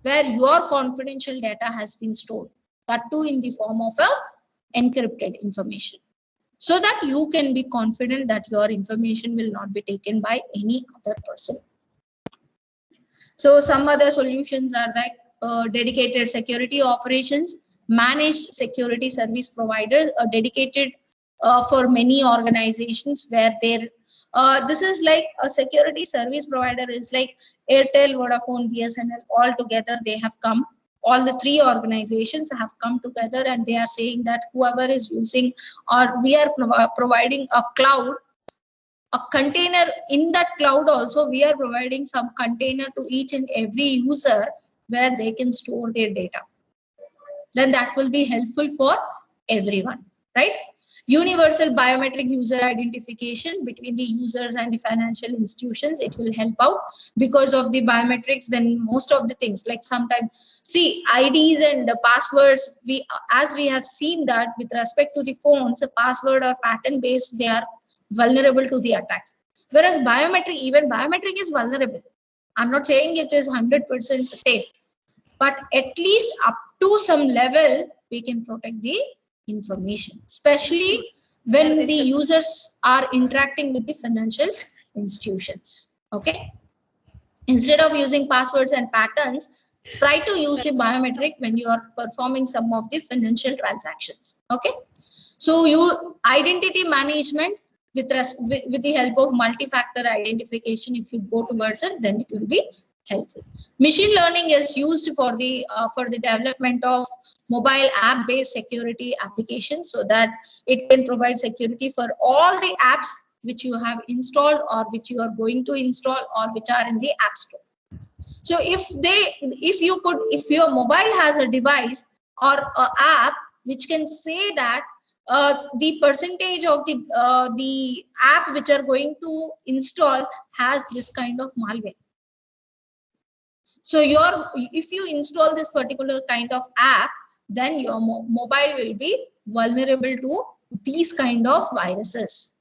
Speaker 1: where your confidential data has been stored, that too in the form of a encrypted information, so that you can be confident that your information will not be taken by any other person. So some other solutions are like dedicated security operations, managed security service providers are dedicated for many organizations where this is like a security service provider is like Airtel, Vodafone, BSNL, all together they have come. All the three organizations have come together and they are saying that whoever is using, or we are providing a cloud, a container. In that cloud also we are providing some container to each and every user where they can store their data. Then that will be helpful for everyone, right? Universal biometric user identification between the users and the financial institutions, it will help out. Because of the biometrics, then most of the things like sometimes see IDs and the passwords, as we have seen that with respect to the phones, a password or pattern based, they are vulnerable to the attacks, whereas even biometric is vulnerable. I'm not saying it is 100% safe, but at least up to some level we can protect the information, especially when the users are interacting with the financial institutions. Okay, instead of using passwords and patterns, try to use the biometric when you are performing some of the financial transactions. Okay, so your identity management with the help of multi-factor identification, if you go towards it, then it will be helpful. Machine learning is used for the development of mobile app-based security applications, so that it can provide security for all the apps which you have installed or which you are going to install or which are in the app store. So if your mobile has a device or an app which can say that the percentage of the app which are going to install has this kind of malware. So if you install this particular kind of app, then your mobile will be vulnerable to these kind of viruses.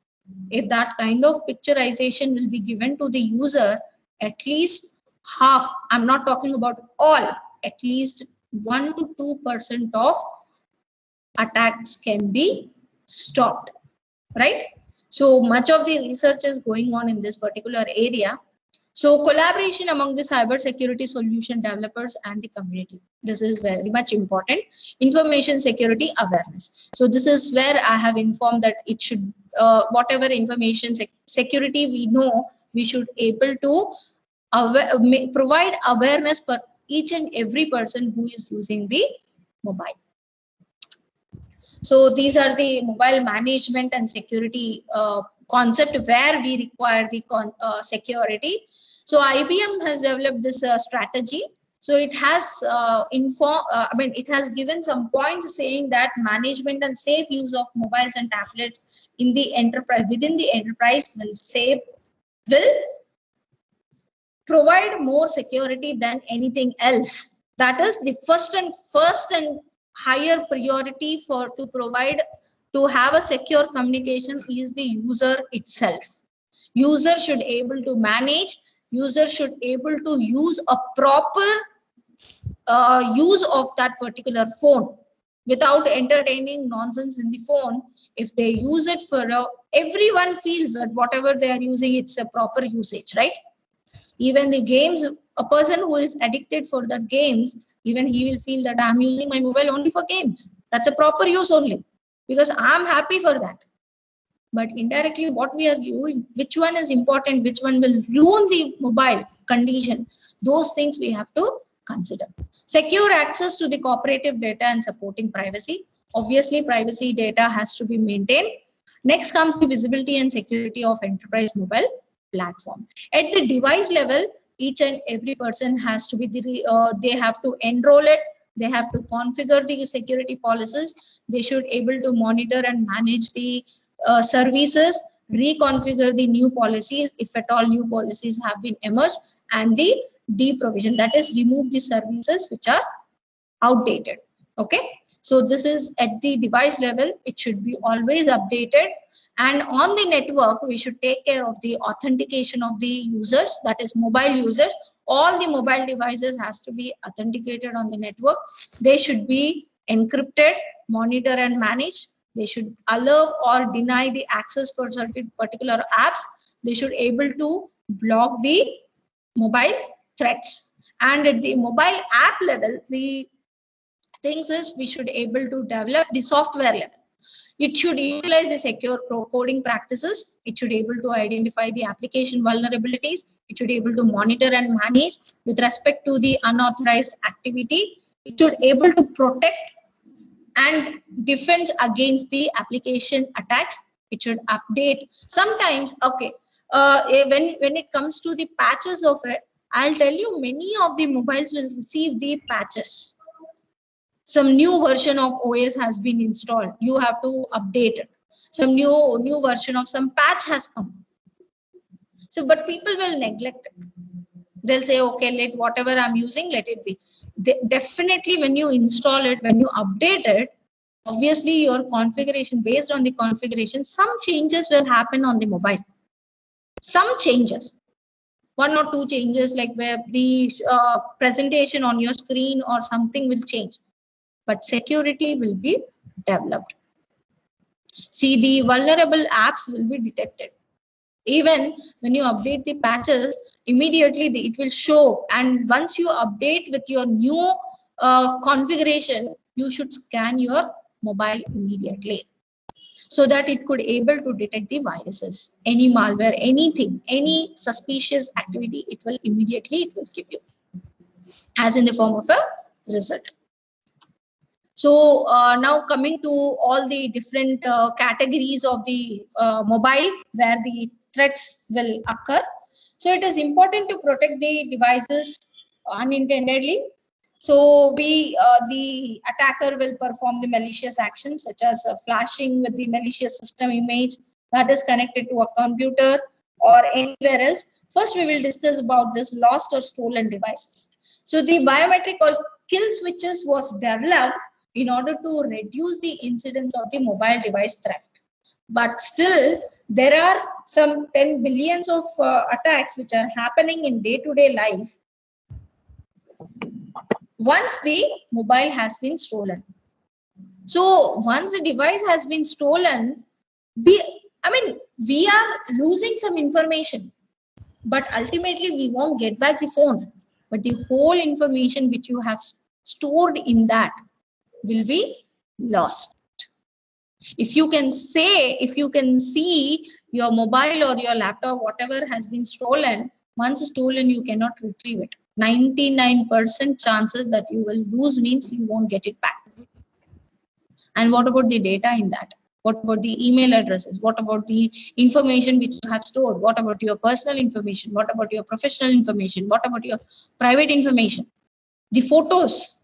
Speaker 1: If that kind of picturization will be given to the user, at least half, I'm not talking about all, at least 1 to 2% of attacks can be stopped, right? So much of the research is going on in this particular area. So collaboration among the cybersecurity solution developers and the community. This is very much important. Information security awareness. So this is where I have informed that it should, whatever information security we know, we should able to provide awareness for each and every person who is using the mobile. So these are the mobile management and security concept where we require the security. So IBM has developed this strategy. So it has it has given some points saying that management and safe use of mobiles and tablets in the enterprise, within the enterprise, will provide more security than anything else. That is the first and higher priority to have a secure communication is the user itself. User should able to manage, user should able to use a proper use of that particular phone without entertaining nonsense in the phone. If they use it for everyone feels that whatever they are using, it's a proper usage, right? Even the games, a person who is addicted for the games, even he will feel that I'm using my mobile only for games. That's a proper use only, because I'm happy for that. But indirectly, what we are doing, which one is important, which one will ruin the mobile condition, those things we have to consider. Secure access to the cooperative data and supporting privacy. Obviously, privacy data has to be maintained. Next comes the visibility and security of enterprise mobile platform. At the device level, each and every person has to be they have to enroll it. They have to configure the security policies. They should able to monitor and manage the services, reconfigure the new policies if at all new policies have been emerged, and the deprovision, that is remove the services which are outdated. Okay, so this is at the device level. It should be always updated, and on the network we should take care of the authentication of the users, that is mobile users. All the mobile devices has to be authenticated on the network. They should be encrypted, monitor and managed. They should allow or deny the access for certain particular apps. They should able to block the mobile threats. And at the mobile app level, the things is we should able to develop the software level. It should utilize the secure coding practices. It should able to identify the application vulnerabilities. It should able to monitor and manage with respect to the unauthorized activity. It should able to protect and defend against the application attacks. It should update. Sometimes, okay, when it comes to the patches of it, I'll tell you, many of the mobiles will receive the patches. Some new version of OS has been installed. You have to update it. Some new version of some patch has come. So, but people will neglect it. They'll say, okay, let whatever I'm using, let it be. Definitely, when you install it, when you update it, obviously your configuration, based on the configuration, some changes will happen on the mobile. Some changes. 1 or 2 changes, like where the presentation on your screen or something will change. But security will be developed. See, the vulnerable apps will be detected. Even when you update the patches, immediately it will show. And once you update with your new configuration, you should scan your mobile immediately, so that it could able to detect the viruses, any malware, anything, any suspicious activity, it will give you as in the form of a result. So now coming to all the different categories of the mobile where the threats will occur. So it is important to protect the devices unintendedly. So the attacker will perform the malicious actions such as flashing with the malicious system image that is connected to a computer or anywhere else. First, we will discuss about this lost or stolen devices. So the biometric or kill switches was developed in order to reduce the incidence of the mobile device theft. But still, there are some 10 billions of attacks which are happening in day-to-day life once the mobile has been stolen. So once the device has been stolen, we are losing some information, but ultimately we won't get back the phone. But the whole information which you have stored in that will be lost. If you can see your mobile or your laptop, whatever has been stolen, once stolen, you cannot retrieve it. 99% chances that you will lose means you won't get it back. And what about the data in that? What about the email addresses? What about the information which you have stored? What about your personal information? What about your professional information? What about your private information? The photos,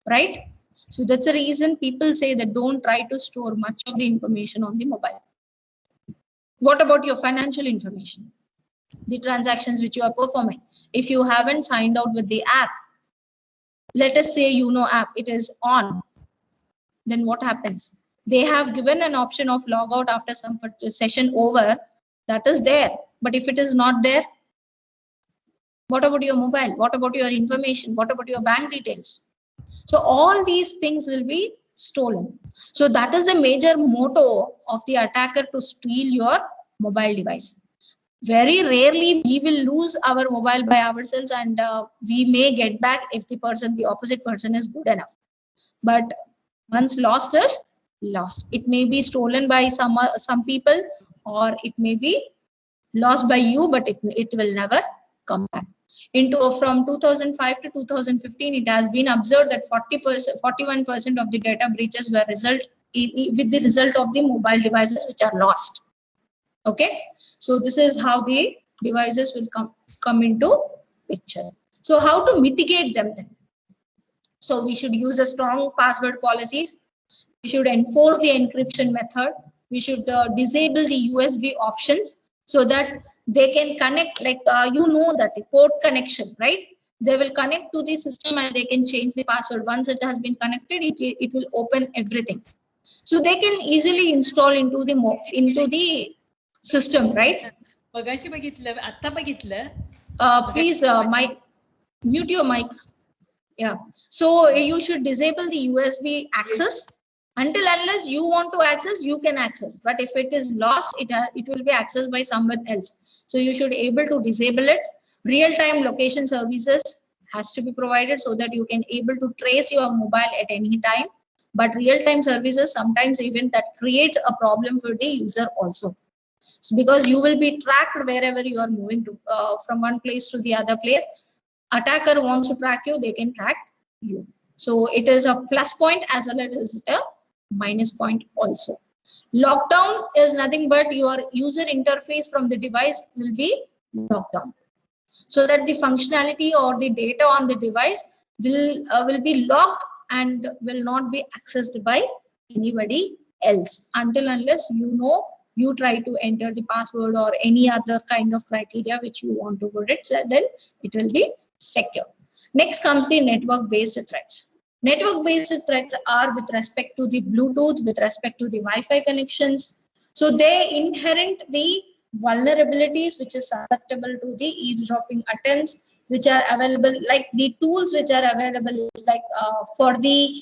Speaker 1: right? So that's the reason people say that don't try to store much of the information on the mobile. What about your financial information? The transactions which you are performing. If you haven't signed out with the app, let us say app, it is on. Then what happens? They have given an option of log out after some session over. That is there. But if it is not there, what about your mobile? What about your information? What about your bank details? So all these things will be stolen. So that is the major motto of the attacker, to steal your mobile device. Very rarely we will lose our mobile by ourselves, and we may get back if the opposite person is good enough. But once lost is lost. It may be stolen by some people, or it may be lost by you, but it will never come back. From 2005 to 2015, it has been observed that 41% of the data breaches were with the result of the mobile devices which are lost. Okay, so this is how the devices will come into picture. So how to mitigate them then? So we should use a strong password policies. We should enforce the encryption method. We should disable the USB options so that they can connect, like that the port connection, right? They will connect to the system and they can change the password. Once it has been connected, it will open everything. So they can easily install into the system, right? Please, mute your mic. Yeah. So you should disable the USB access. Unless you want to access, you can access. But if it is lost, it will be accessed by someone else. So you should able to disable it. Real-time location services has to be provided so that you can able to trace your mobile at any time. But real-time services, sometimes even that creates a problem for the user also. So because you will be tracked wherever you are moving to, from one place to the other place. Attacker wants to track you, they can track you. So it is a plus point as well as a minus point also. Lockdown is nothing but your user interface from the device will be locked down, so that the functionality or the data on the device will be locked and will not be accessed by anybody else unless you try to enter the password or any other kind of criteria which you want to put it, so then it will be secure. Next comes the network-based threats. Network-based threats are with respect to the Bluetooth, with respect to the Wi-Fi connections. So they inherit the vulnerabilities which is susceptible to the eavesdropping attempts, which are available, like the tools which are available is like for the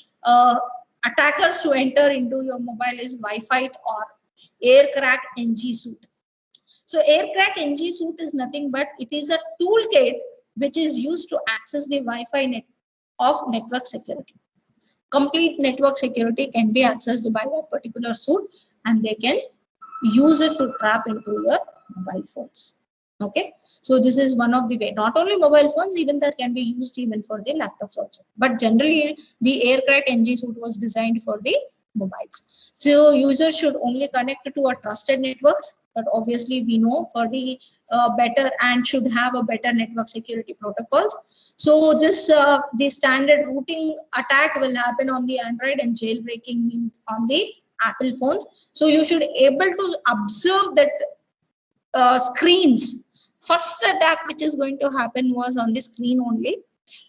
Speaker 1: attackers to enter into your mobile is Wi-Fi or AirCrack NG suite. So AirCrack NG suite is nothing but it is a toolkit which is used to access the Wi-Fi of network security. Complete network security can be accessed by that particular suite, and they can use it to trap into your mobile phones. Okay, so this is one of the way. Not only mobile phones, even that can be used even for the laptops also. But generally, the AirCrack NG suite was designed for the mobiles. So users should only connect to a trusted networks, but obviously we know for the better and should have a better network security protocols. So this the standard routing attack will happen on the Android and jailbreaking on the Apple phones. So you should able to observe that screens. First attack which is going to happen was on the screen only.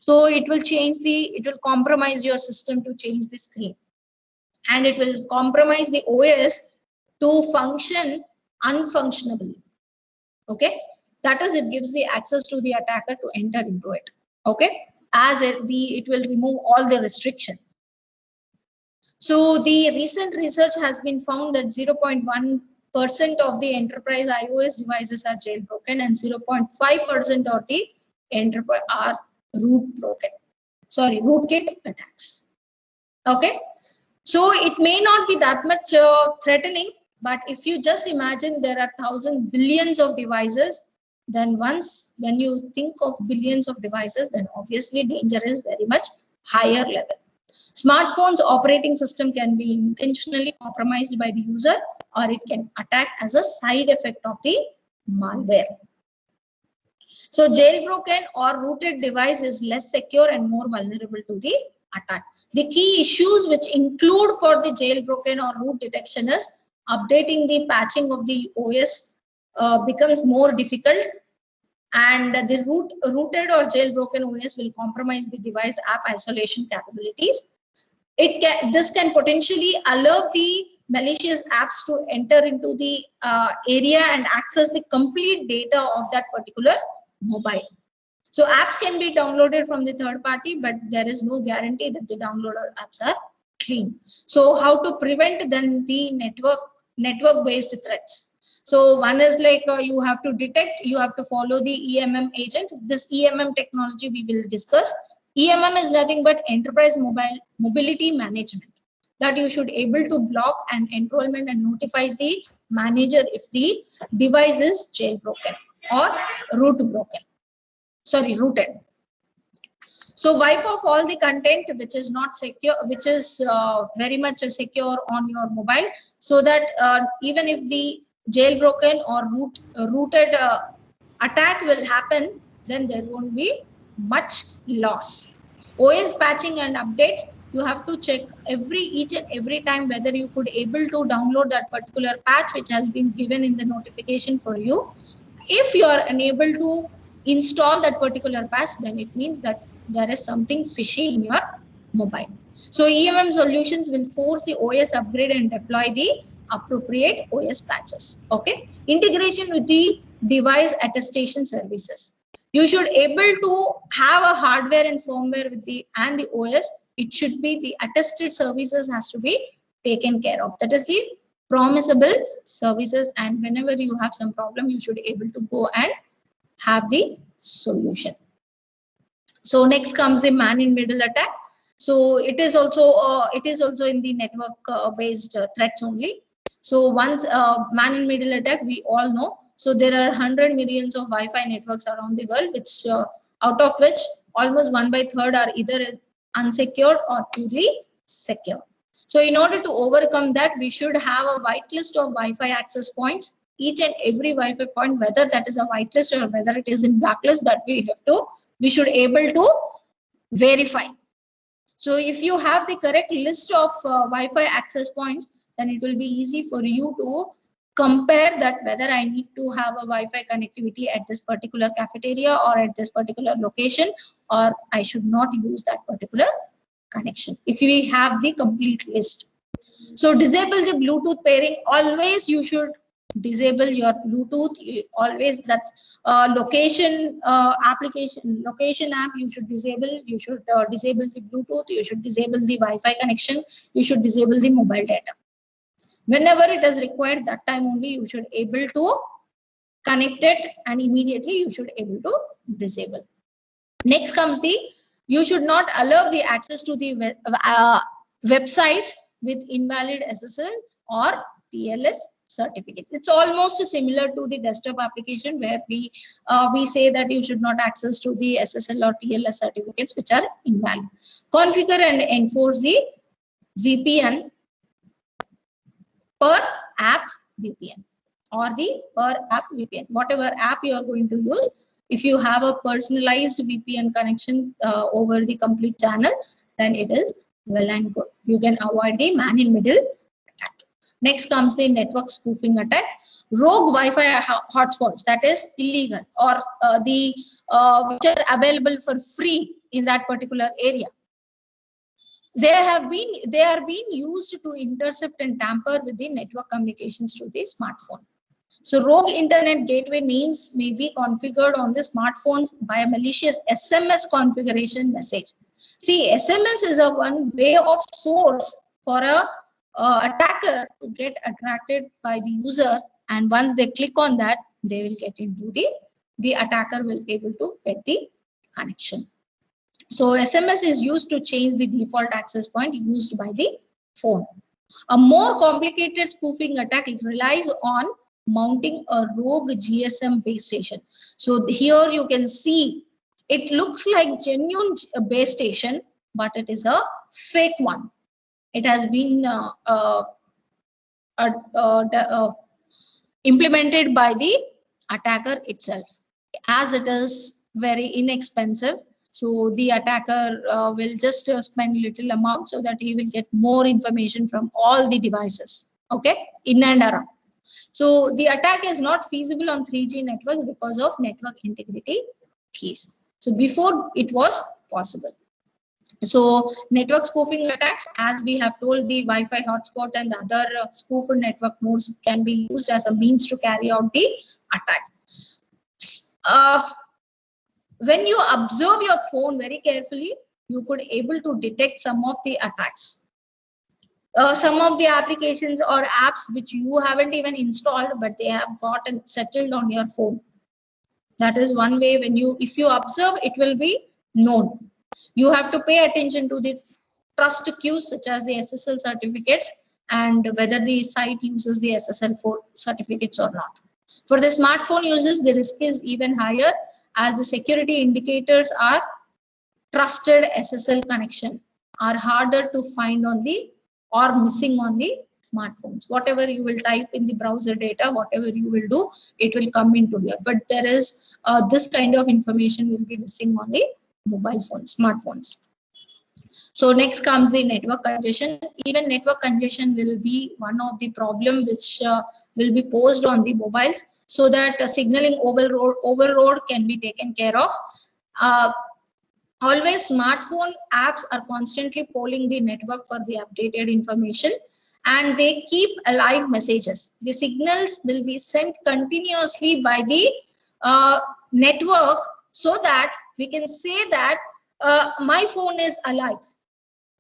Speaker 1: So it will compromise your system to change the screen. And it will compromise the OS to function unfunctionably. Okay, that is, it gives the access to the attacker to enter into it. Okay, as it will remove all the restrictions. So the recent research has been found that 0.1% of the enterprise iOS devices are jailbroken and 0.5% of the enterprise are rootkit attacks. Okay. So it may not be that much threatening, but if you just imagine there are thousands, billions of devices, then when you think of billions of devices, then obviously danger is very much higher level. Smartphones operating system can be intentionally compromised by the user, or it can attack as a side effect of the malware. So jailbroken or rooted device is less secure and more vulnerable to the attack. The key issues which include for the jailbroken or root detection is updating the patching of the OS becomes more difficult, and the rooted or jailbroken OS will compromise the device app isolation capabilities. This can potentially allow the malicious apps to enter into the area and access the complete data of that particular mobile. So apps can be downloaded from the third party, but there is no guarantee that the downloaded apps are clean. So how to prevent then the network-based threats? So one is like you have to detect, you have to follow the EMM agent. This EMM technology we will discuss. EMM is nothing but enterprise mobility management, that you should able to block an enrollment and notifies the manager if the device is jailbroken or root broken. rooted. So wipe off all the content which is not secure, which is very much secure on your mobile, so that even if the jailbroken or rooted attack will happen, then there won't be much loss. OS patching and updates, you have to check each and every time whether you could able to download that particular patch which has been given in the notification for you. If you are unable to install that particular patch, then it means that there is something fishy in your mobile. So EMM solutions will force the OS upgrade and deploy the appropriate OS patches. Okay. Integration with the device attestation services. You should able to have a hardware and firmware with the OS. It should be the attested services has to be taken care of. That is the promisable services, and whenever you have some problem, you should able to go and have the solution. So next comes the man-in-middle attack. So it is also in the network based threats only. So once man-in-middle attack, we all know. So there are 100 millions of Wi-Fi networks around the world, which out of which almost 1/3 are either unsecured or purely secure. So in order to overcome that, we should have a whitelist of Wi-Fi access points. Each and every Wi-Fi point, whether that is a whitelist or whether it is in blacklist, that we should able to verify. So if you have the correct list of Wi-Fi access points, then it will be easy for you to compare that whether I need to have a Wi-Fi connectivity at this particular cafeteria or at this particular location, or I should not use that particular connection if we have the complete list. So disable the Bluetooth pairing. Always you should disable your Bluetooth. Always, that's location application, location app, you should disable. You should disable the Bluetooth. You should disable the Wi-Fi connection. You should disable the mobile data. Whenever it is required, that time only you should able to connect it, and immediately you should able to disable. Next comes the, you should not allow the access to the websites with invalid SSL or TLS certificates. It's almost similar to the desktop application where we say that you should not access to the SSL or TLS certificates which are invalid. Configure and enforce the VPN, per app VPN, or the per app VPN. Whatever app you are going to use, if you have a personalized VPN connection over the complete channel, then it is well and good. You can avoid the man-in-middle attack. Next comes the network spoofing attack. Rogue Wi-Fi hotspots, that is illegal, or which are available for free in that particular area. They are being used to intercept and tamper with the network communications to the smartphone. So rogue internet gateway names may be configured on the smartphones by a malicious SMS configuration message. See, SMS is a one way of source for a attacker to get attracted by the user, and once they click on that, they will get into the attacker will able to get the connection. So SMS is used to change the default access point used by the phone. A more complicated spoofing attack relies on mounting a rogue GSM base station. So here you can see it looks like genuine base station, but it is a fake one. It has been implemented by the attacker itself. As it is very inexpensive, so the attacker will just spend little amount so that he will get more information from all the devices, okay, in and around. So the attack is not feasible on 3G networks because of network integrity keys. So before it was possible. So network spoofing attacks, as we have told, the Wi-Fi hotspot and the other spoofed network nodes can be used as a means to carry out the attack. When you observe your phone very carefully, you could able to detect some of the attacks. Some of the applications or apps which you haven't even installed, but they have gotten settled on your phone. That is one way. When if you observe, it will be known. You have to pay attention to the trust cues such as the SSL certificates and whether the site uses the SSL for certificates or not. For the smartphone users, the risk is even higher, as the security indicators are trusted SSL connection are harder to find on the or missing on the smartphones. Whatever you will type in the browser data, whatever you will do, it will come into here. But there is this kind of information will be missing on the mobile phones, smartphones. So next comes the network congestion. Even network congestion will be one of the problem which will be posed on the mobiles, so that signaling overload can be taken care of. Always smartphone apps are constantly polling the network for the updated information, and they keep alive messages. The signals will be sent continuously by the network, so that we can say that my phone is alive.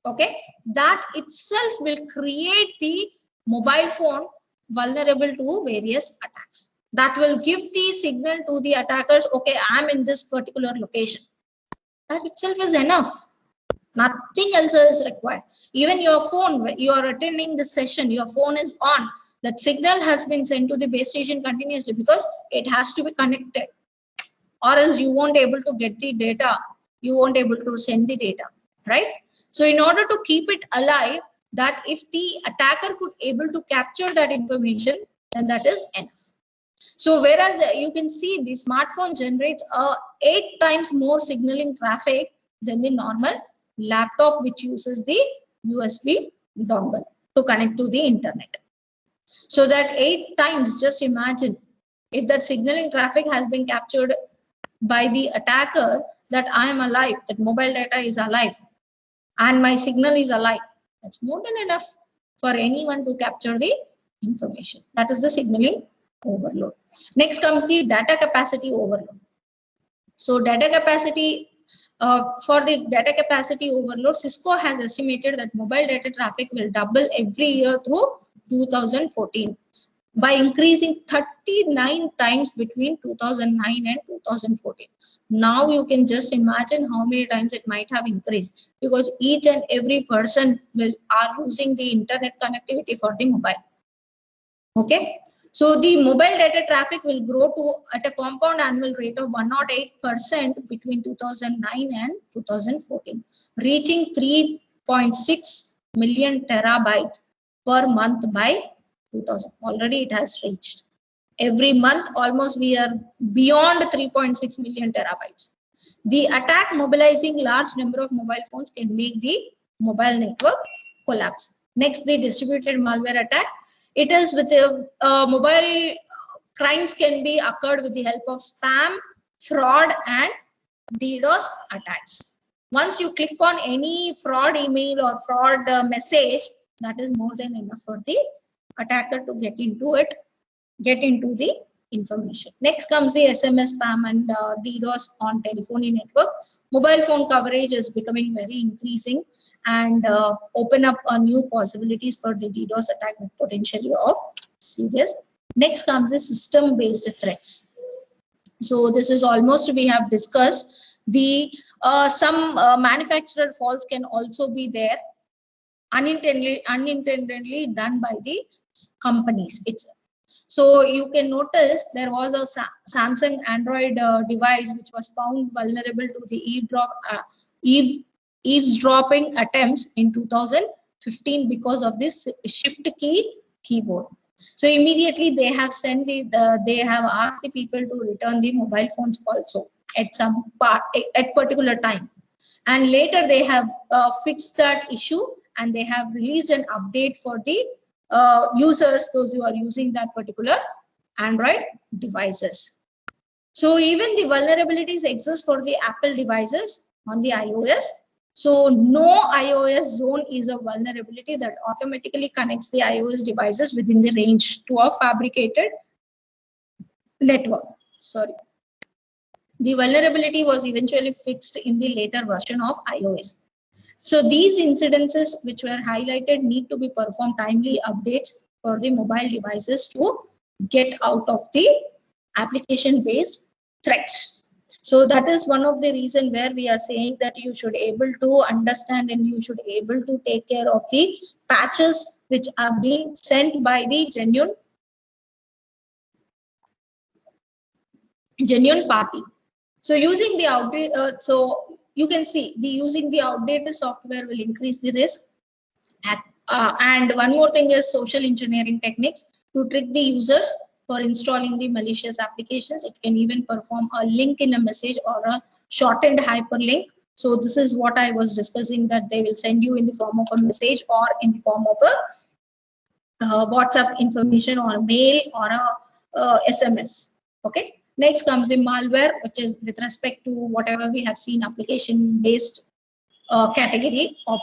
Speaker 1: Okay, that itself will create the mobile phone vulnerable to various attacks. That will give the signal to the attackers, okay, I'm in this particular location. That itself is enough. Nothing else is required. Even your phone, you are attending the session, your phone is on. That signal has been sent to the base station continuously because it has to be connected, or else you won't able to get the data. You won't able to send the data, right? So in order to keep it alive, that if the attacker could able to capture that information, then that is enough. So whereas you can see the smartphone generates 8 times more signaling traffic than the normal laptop, which uses the USB dongle to connect to the internet. So that 8 times, just imagine if that signaling traffic has been captured by the attacker, that I am alive, that mobile data is alive, and my signal is alive. That's more than enough for anyone to capture the information. That is the signaling overload. Next comes the data capacity overload. So data capacity, for the data capacity overload, Cisco has estimated that mobile data traffic will double every year through 2014 by increasing 39 times between 2009 and 2014. Now you can just imagine how many times it might have increased, because each and every person are using the internet connectivity for the mobile. Okay, so the mobile data traffic will grow to at a compound annual rate of 108% between 2009 and 2014, reaching 3.6 million terabytes per month by 2000. Already it has reached. Every month, almost we are beyond 3.6 million terabytes. The attack mobilizing large number of mobile phones can make the mobile network collapse. Next, the distributed malware attack. It is with the mobile crimes can be occurred with the help of spam, fraud, and DDoS attacks. Once you click on any fraud email or fraud message, that is more than enough for the attacker to get into it, get into the information. Next comes the SMS spam and DDoS on telephony network. Mobile phone coverage is becoming very increasing and open up new possibilities for the DDoS attack with potentially of serious. Next comes the system-based threats. So this is almost we have discussed. The some manufacturer faults can also be there, unintendedly done by the companies itself. So you can notice there was a Samsung Android device which was found vulnerable to the eavesdropping attempts in 2015 because of this shift key keyboard. So immediately they have sent they have asked the people to return the mobile phones also at some part at particular time, and later they have fixed that issue and they have released an update for the users, those who are using that particular Android devices. So even the vulnerabilities exist for the Apple devices on the iOS. So no iOS zone is a vulnerability that automatically connects the iOS devices within the range to a fabricated network. Sorry. The vulnerability was eventually fixed in the later version of iOS. So these incidences which were highlighted need to be performed timely updates for the mobile devices to get out of the application-based threats. So that is one of the reasons where we are saying that you should able to understand and you should able to take care of the patches which are being sent by the genuine party. So using the so you can see using the outdated software will increase the risk. And one more thing is social engineering techniques to trick the users for installing the malicious applications. It can even perform a link in a message or a shortened hyperlink. So this is what I was discussing, that they will send you in the form of a message or in the form of a WhatsApp information or mail or a SMS. Okay. Next comes the malware, which is with respect to whatever we have seen, application-based category of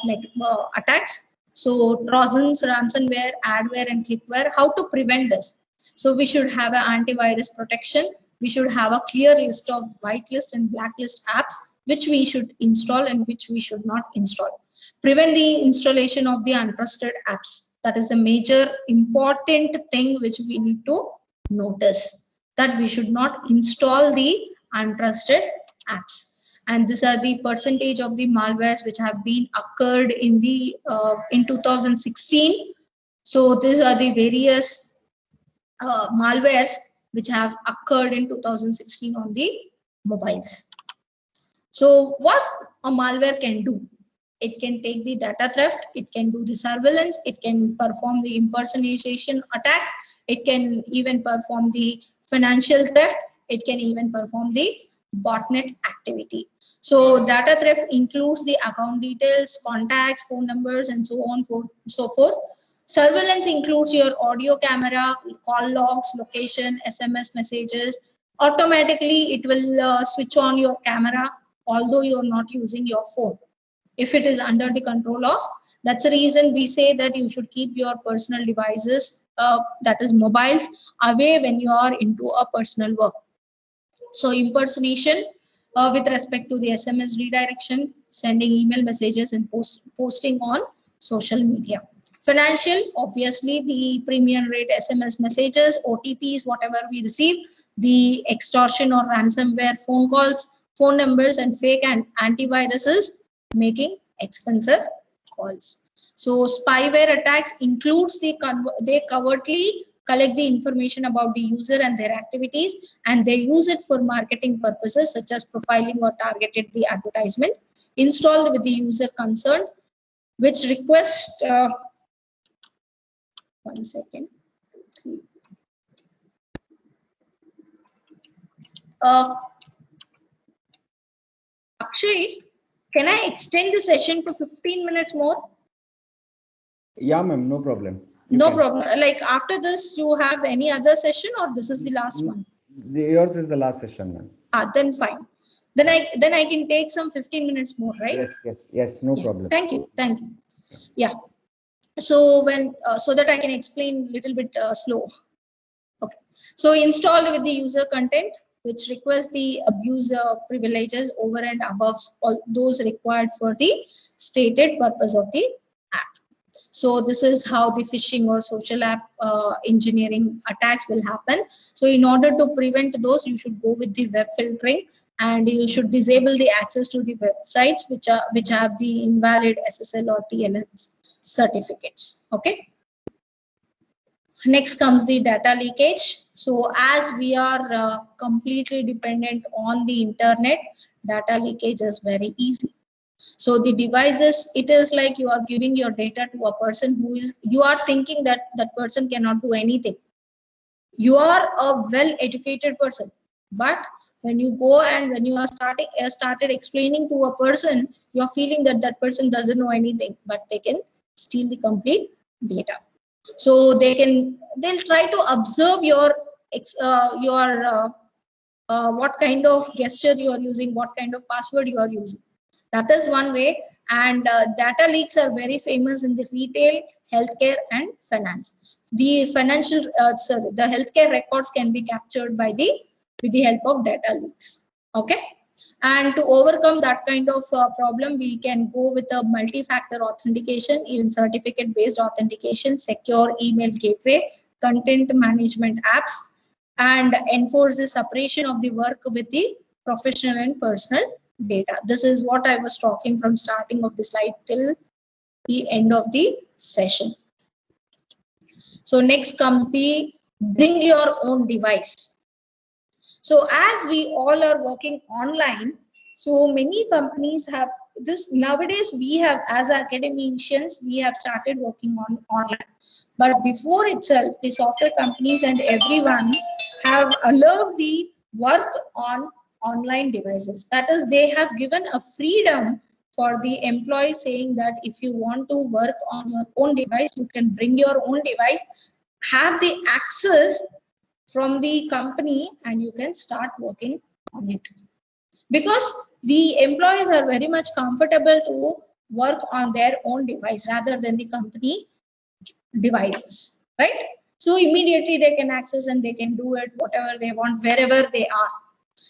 Speaker 1: attacks. So Trojans, ransomware, adware, and clickware. How to prevent this? So we should have an antivirus protection. We should have a clear list of whitelist and blacklist apps which we should install and which we should not install. Prevent the installation of the untrusted apps. That is a major important thing which we need to notice, that we should not install the untrusted apps. And these are the percentage of the malwares which have been occurred in the in 2016. So these are the various malwares which have occurred in 2016 on the mobiles. So what a malware can do? It can take the data theft, it can do the surveillance, it can perform the impersonation attack, it can even perform the financial theft, it can even perform the botnet activity. So data theft includes the account details, contacts, phone numbers, and so on so forth. Surveillance includes your audio camera, call logs, location, SMS messages. Automatically it will switch on your camera although you're not using your phone, if it is under the control of. That's the reason we say that you should keep your personal devices, that is mobiles, away when you are into a personal work. So impersonation with respect to the SMS redirection, sending email messages, and posting on social media. Financial, obviously the premium rate SMS messages, OTPs, whatever we receive, the extortion or ransomware phone calls, phone numbers, and fake and antiviruses making expensive calls. So spyware attacks includes they covertly collect the information about the user and their activities, and they use it for marketing purposes such as profiling or targeted the advertisement, installed with the user concerned, which request one second. Akshay, can I extend the session for 15 minutes more?
Speaker 2: Yeah, ma'am, no problem.
Speaker 1: No problem. Like after this, you have any other session, or this is the last one?
Speaker 2: Yours is the last session, ma'am.
Speaker 1: Then fine. Then I can take some 15 minutes more, right?
Speaker 2: Yes, no problem.
Speaker 1: Thank you. Yeah. So when so that I can explain a little bit slow. Okay. So installed with the user content, which requests the abuser privileges over and above all those required for the stated purpose of the app. So this is how the phishing or social app engineering attacks will happen. So in order to prevent those, you should go with the web filtering, and you should disable the access to the websites which have the invalid SSL or TLS certificates. Okay. Next comes the data leakage. So as we are completely dependent on the internet, data leakage is very easy. So the devices, it is like you are giving your data to a person who is, you are thinking that that person cannot do anything. You are a well-educated person, but when you go and when you are started explaining to a person, you are feeling that that person doesn't know anything, but they can steal the complete data. So they'll try to observe your what kind of gesture you are using, what kind of password you are using. That is one way. And data leaks are very famous in the retail, healthcare, and finance. The financial, the healthcare records can be captured with the help of data leaks. Okay. And to overcome that kind of problem, we can go with a multi-factor authentication, even certificate-based authentication, secure email gateway, content management apps, and enforce the separation of the work with the professional and personal data. This is what I was talking from starting of the slide till the end of the session. So next comes the bring your own device. So as we all are working online, so many companies have this nowadays. We have, as academicians, we have started working on online. But before itself, the software companies and everyone have allowed the work on online devices. That is, they have given a freedom for the employee, saying that if you want to work on your own device, you can bring your own device, have the access from the company, and you can start working on it. Because the employees are very much comfortable to work on their own device rather than the company devices, right? So immediately they can access and they can do it whatever they want wherever they are.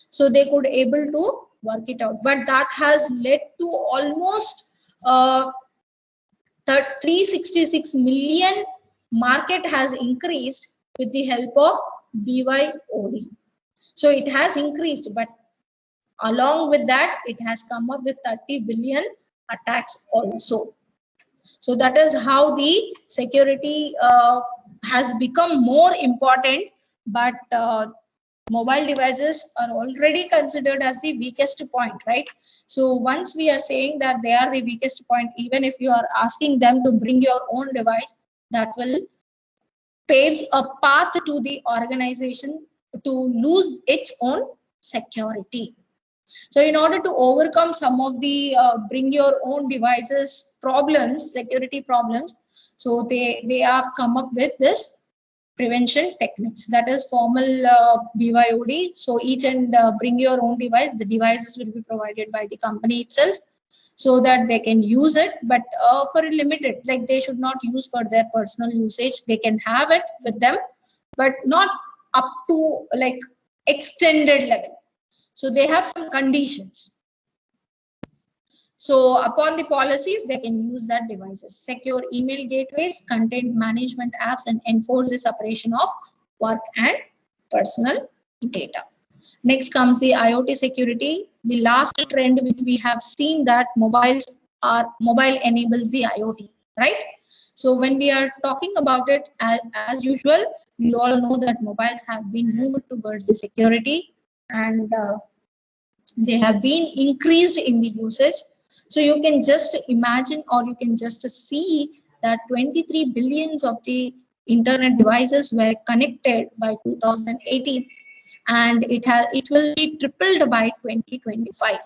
Speaker 1: So they could able to work it out. But that has led to almost 366 million market has increased with the help of BYOD. So it has increased, but along with that, it has come up with 30 billion attacks also. So that is how the security has become more important, but mobile devices are already considered as the weakest point, right? So once we are saying that they are the weakest point, even if you are asking them to bring your own device, that will paves a path to the organization to lose its own security. So in order to overcome some of the bring your own devices problems, security problems, so they have come up with this prevention techniques, that is formal BYOD. So each and bring your own device, the devices will be provided by the company itself so that they can use it, but for a limited, like they should not use for their personal usage. They can have it with them, but not up to like extended level. So they have some conditions. So upon the policies, they can use that devices. Secure email gateways, content management apps, and enforce the separation of work and personal data. Next comes the IoT security. The last trend which we have seen, that mobile enables the IoT, right? So when we are talking about it, as usual, we all know that mobiles have been moved towards the security, and they have been increased in the usage. So you can just imagine, or you can just see that 23 billions of the internet devices were connected by 2018, and it will be tripled by 2025.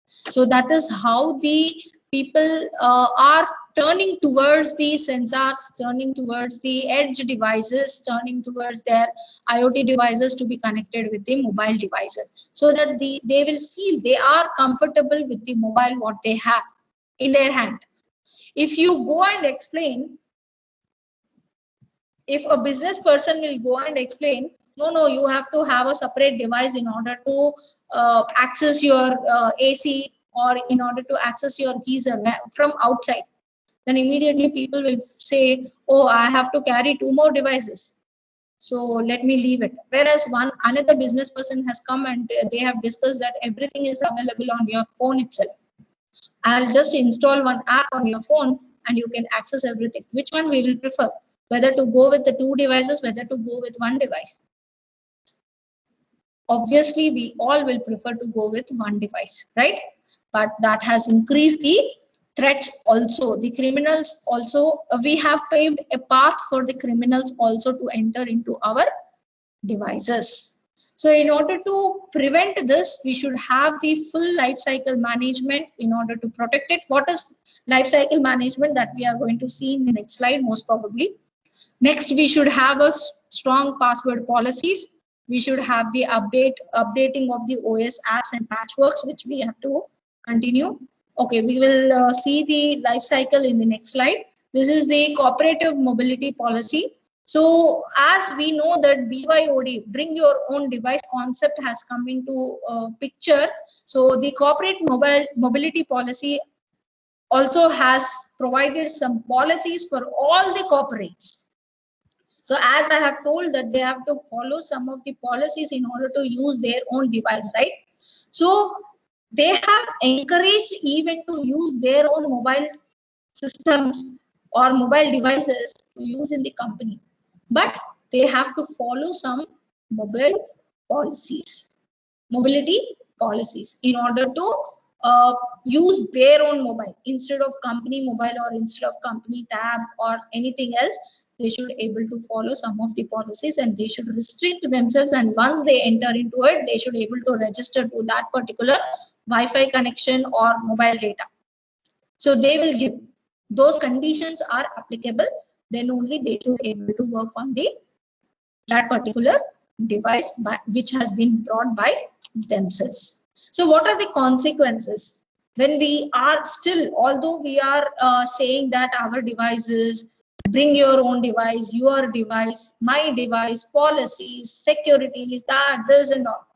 Speaker 1: So that is how the people are turning towards the sensors, turning towards the edge devices, turning towards their IoT devices to be connected with the mobile devices, so that they will feel they are comfortable with the mobile what they have in their hand. If you go and explain, if a business person will go and explain, no, you have to have a separate device in order to access your AC, or in order to access your geyser from outside, then immediately people will say, oh, I have to carry 2 more devices, so let me leave it. Whereas another business person has come and they have discussed that everything is available on your phone itself. I'll just install one app on your phone and you can access everything. Which one we will prefer? Whether to go with the 2 devices, whether to go with 1 device? Obviously, we all will prefer to go with 1 device, right? But that has increased the threats also. The criminals also, we have paved a path for the criminals also to enter into our devices. So in order to prevent this, we should have the full life cycle management in order to protect it. What is life cycle management? That we are going to see in the next slide, most probably. Next, we should have a strong password policies. We should have the updating of the OS apps and patchworks, which we have to continue. Okay, we will see the life cycle in the next slide. This is the cooperative mobility policy. So as we know that BYOD, bring your own device concept, has come into picture. So the corporate mobility policy also has provided some policies for all the corporates. So as I have told that they have to follow some of the policies in order to use their own device, right? So they have encouraged even to use their own mobile systems or mobile devices to use in the company. But they have to follow some mobile policies. Mobility policies in order to use their own mobile instead of company mobile or instead of company tab or anything else. They should able to follow some of the policies and they should restrict themselves, and once they enter into it, they should able to register to that particular Wi-Fi connection or mobile data. So they will give those conditions are applicable, then only they should able to work on the that particular device which has been brought by themselves. So what are the consequences when we are still, although we are saying that our devices, bring your own device, your device, my device, policies, securities, that, this and all,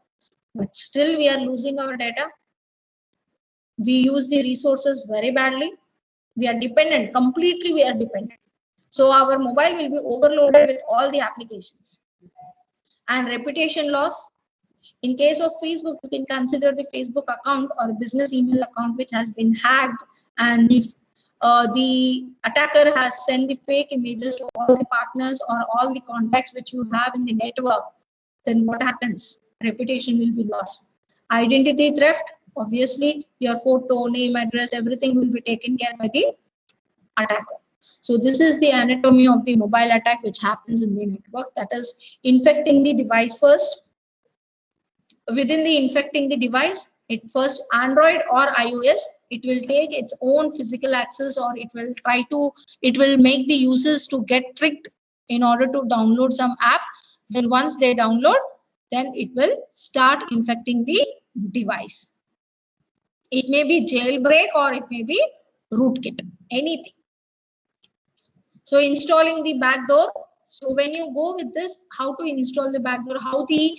Speaker 1: but still we are losing our data. We use the resources very badly. We are dependent, completely we are dependent. So our mobile will be overloaded with all the applications. And reputation loss. In case of Facebook, you can consider the Facebook account or business email account which has been hacked, and if the attacker has sent the fake images to all the partners or all the contacts which you have in the network, then what happens? Reputation will be lost. Identity theft, obviously your photo, name, address, everything will be taken care by the attacker. So this is the anatomy of the mobile attack which happens in the network, that is infecting the device first. Within the infecting the device, it first Android or iOS, it will take its own physical access, or it will make the users to get tricked in order to download some app. Then once they download, then it will start infecting the device. It may be jailbreak or it may be rootkit, anything. So installing the backdoor. So when you go with this, how to install the backdoor, how the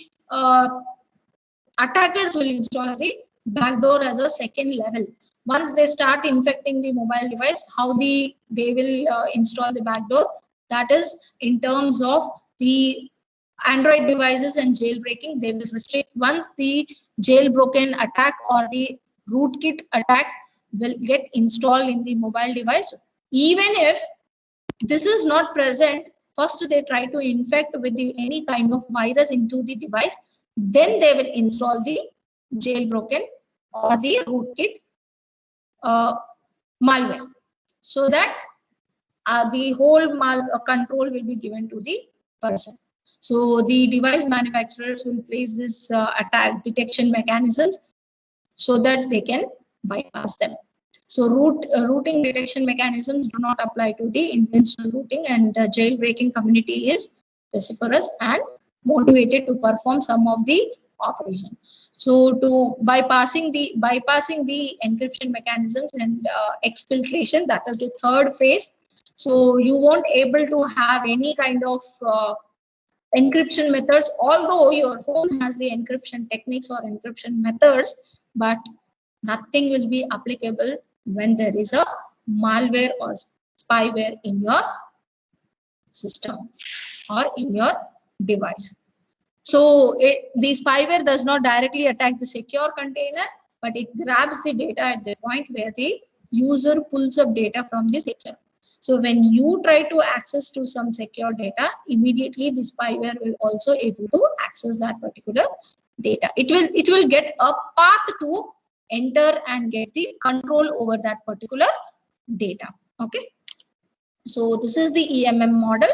Speaker 1: attackers will install the backdoor as a second level. Once they start infecting the mobile device, how they will install the backdoor, that is in terms of the Android devices and jailbreaking, they will restrict. Once the jailbroken attack or the rootkit attack will get installed in the mobile device, even if this is not present, first they try to infect with any kind of virus into the device, then they will install the jailbroken or the rootkit malware, so that the whole control will be given to the person. So the device manufacturers will place this attack detection mechanisms so that they can bypass them. So routing detection mechanisms do not apply to the intentional routing, and jailbreaking community is vociferous and motivated to perform some of the operation. So to bypassing the encryption mechanisms and exfiltration, that is the third phase. So you won't able to have any kind of encryption methods, although your phone has the encryption techniques or encryption methods, but nothing will be applicable when there is a malware or spyware in your system or in your device. So the spyware does not directly attack the secure container, but it grabs the data at the point where the user pulls up data from the secure. So when you try to access to some secure data, immediately the spyware will also able to access that particular data. It will get a path to enter and get the control over that particular data. Okay. So this is the EMM model.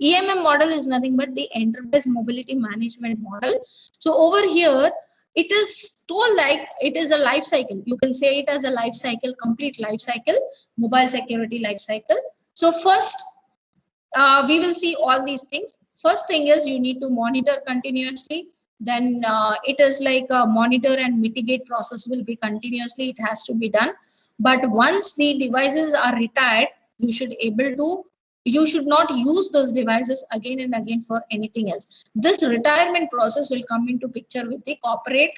Speaker 1: EMM model is nothing but the enterprise mobility management model. So over here, it is told like it is a life cycle. You can say it as a life cycle, complete life cycle, mobile security life cycle. So first, we will see all these things. First thing is you need to monitor continuously. Then it is like a monitor and mitigate process will be continuously. It has to be done. But once the devices are retired, you should not use those devices again and again for anything else. This retirement process will come into picture with the corporate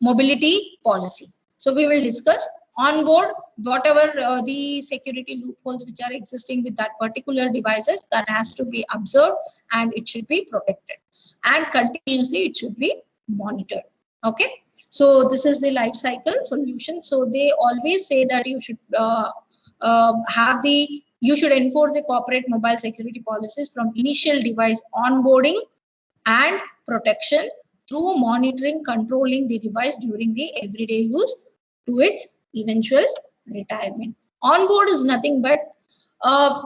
Speaker 1: mobility policy. So we will discuss on board whatever the security loopholes which are existing with that particular devices, that has to be observed and it should be protected, and continuously it should be monitored. Okay. So this is the life cycle solution. So they always say that you should you should enforce the corporate mobile security policies from initial device onboarding and protection through monitoring, controlling the device during the everyday use to its eventual retirement. On-board is nothing but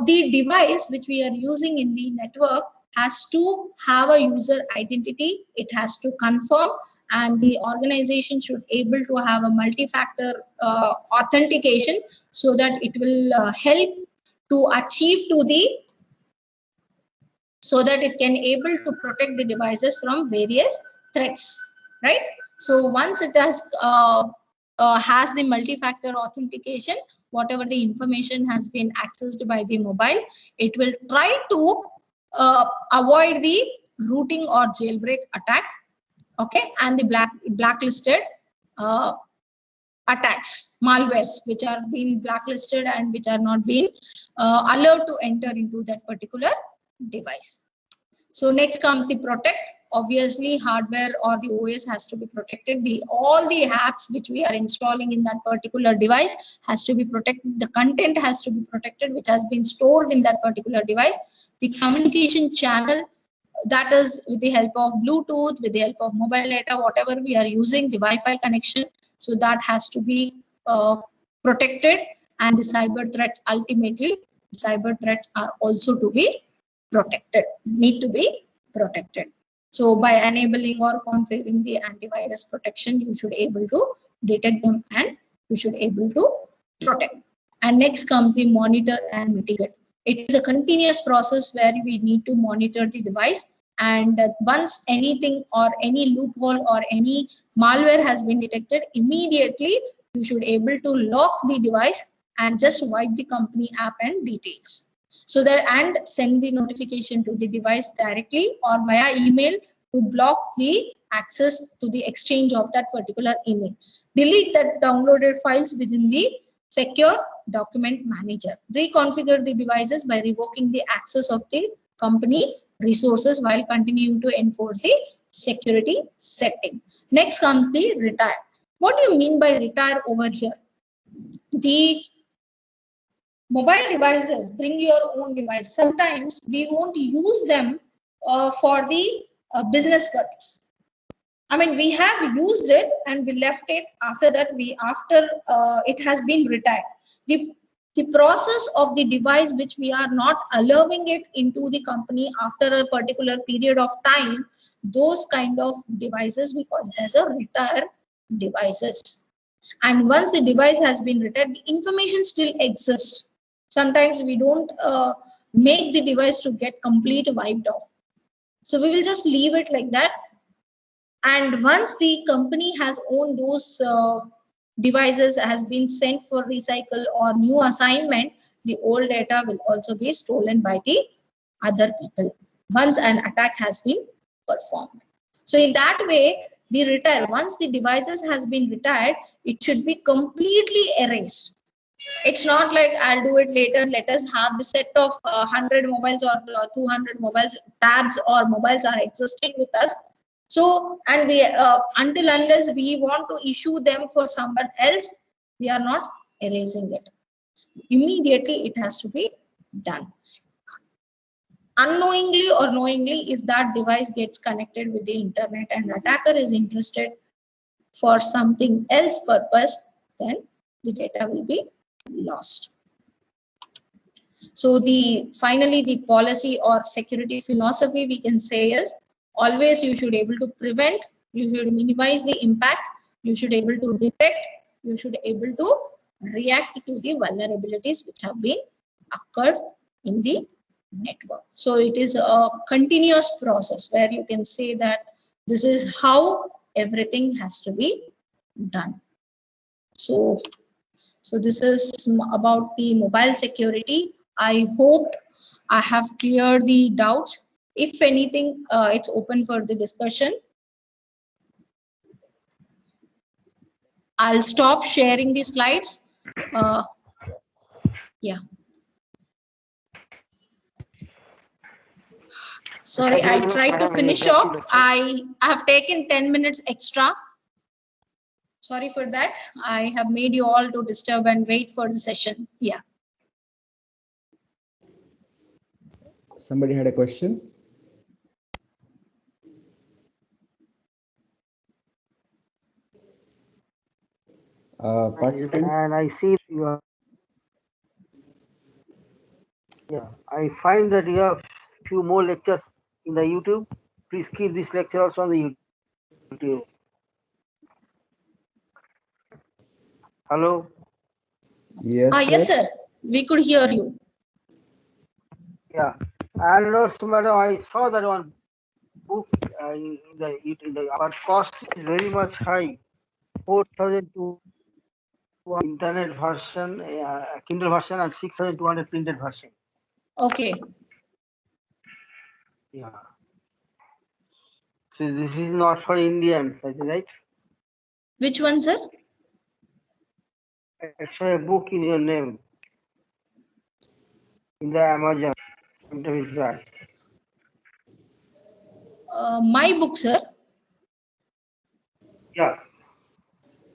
Speaker 1: the device which we are using in the network has to have a user identity. It has to confirm, and the organization should able to have a multi-factor authentication so that it will help to achieve to the so that it can able to protect the devices from various threats, right? So once it has the multi-factor authentication, whatever the information has been accessed by the mobile, it will try to avoid the routing or jailbreak attack, okay, and the blacklisted attacks, malwares, which are being blacklisted and which are not being allowed to enter into that particular device. So next comes the protect. Obviously, hardware or the OS has to be protected. All the apps which we are installing in that particular device has to be protected. The content has to be protected, which has been stored in that particular device. The communication channel, that is with the help of Bluetooth, with the help of mobile data, whatever we are using, the Wi-Fi connection. So that has to be protected. And the cyber threats, ultimately, cyber threats are also to be protected, need to be protected. So by enabling or configuring the antivirus protection, you should able to detect them and you should able to protect. And next comes the monitor and mitigate. It is a continuous process where we need to monitor the device, and once anything or any loophole or any malware has been detected, immediately you should able to lock the device and just wipe the company app and details. So that, and send the notification to the device directly or via email to block the access to the exchange of that particular email. Delete that downloaded files within the secure document manager. Reconfigure the devices by revoking the access of the company resources while continuing to enforce the security setting. Next comes the retire. What do you mean by retire over here? The mobile devices, bring your own device. Sometimes we won't use them for the business purpose. I mean, we have used it and we left it. After that, after it has been retired. The process of the device which we are not allowing it into the company after a particular period of time, those kind of devices we call it as a retire devices. And once the device has been retired, the information still exists. Sometimes we don't make the device to get complete wiped off. So we will just leave it like that. And once the company has owned those devices, has been sent for recycle or new assignment, the old data will also be stolen by the other people once an attack has been performed. So in that way, the retire, once the devices has been retired, it should be completely erased. It's not like I'll do it later. Let us have the set of 100 mobiles or 200 mobiles, tabs or mobiles are existing with us. So, and we until unless we want to issue them for someone else, we are not erasing it. Immediately, it has to be done. Unknowingly or knowingly, if that device gets connected with the internet and attacker is interested for something else purpose, then the data will be lost. So finally the policy or security philosophy we can say is, always you should able to prevent, you should minimize the impact, you should able to detect, you should able to react to the vulnerabilities which have been occurred in the network. So it is a continuous process where you can say that this is how everything has to be done. So this is about the mobile security. I hope I have cleared the doubts. If anything, it's open for the discussion. I'll stop sharing the slides. Yeah. Sorry, I tried to finish off. I have taken 10 minutes extra. Sorry for that. I have made you all to disturb and wait for the session. Yeah.
Speaker 2: Somebody had a question? Participant,
Speaker 3: And I see you are, yeah, I find that you have few more lectures in the YouTube. Please keep this lecture also on the YouTube. Hello?
Speaker 2: yes,
Speaker 1: Yes,
Speaker 2: sir.
Speaker 1: sir. We could hear you.
Speaker 3: Yeah. And also, madam, I saw that one book but cost is very much high. 4,200 internet version, Kindle version, and 6,200 printed version.
Speaker 1: Okay.
Speaker 3: Yeah. So this is not for Indians, right?
Speaker 1: Which one, sir?
Speaker 3: It's a book in your name in the Amazon. Sometimes it's that.
Speaker 1: My book, sir.
Speaker 3: Yeah,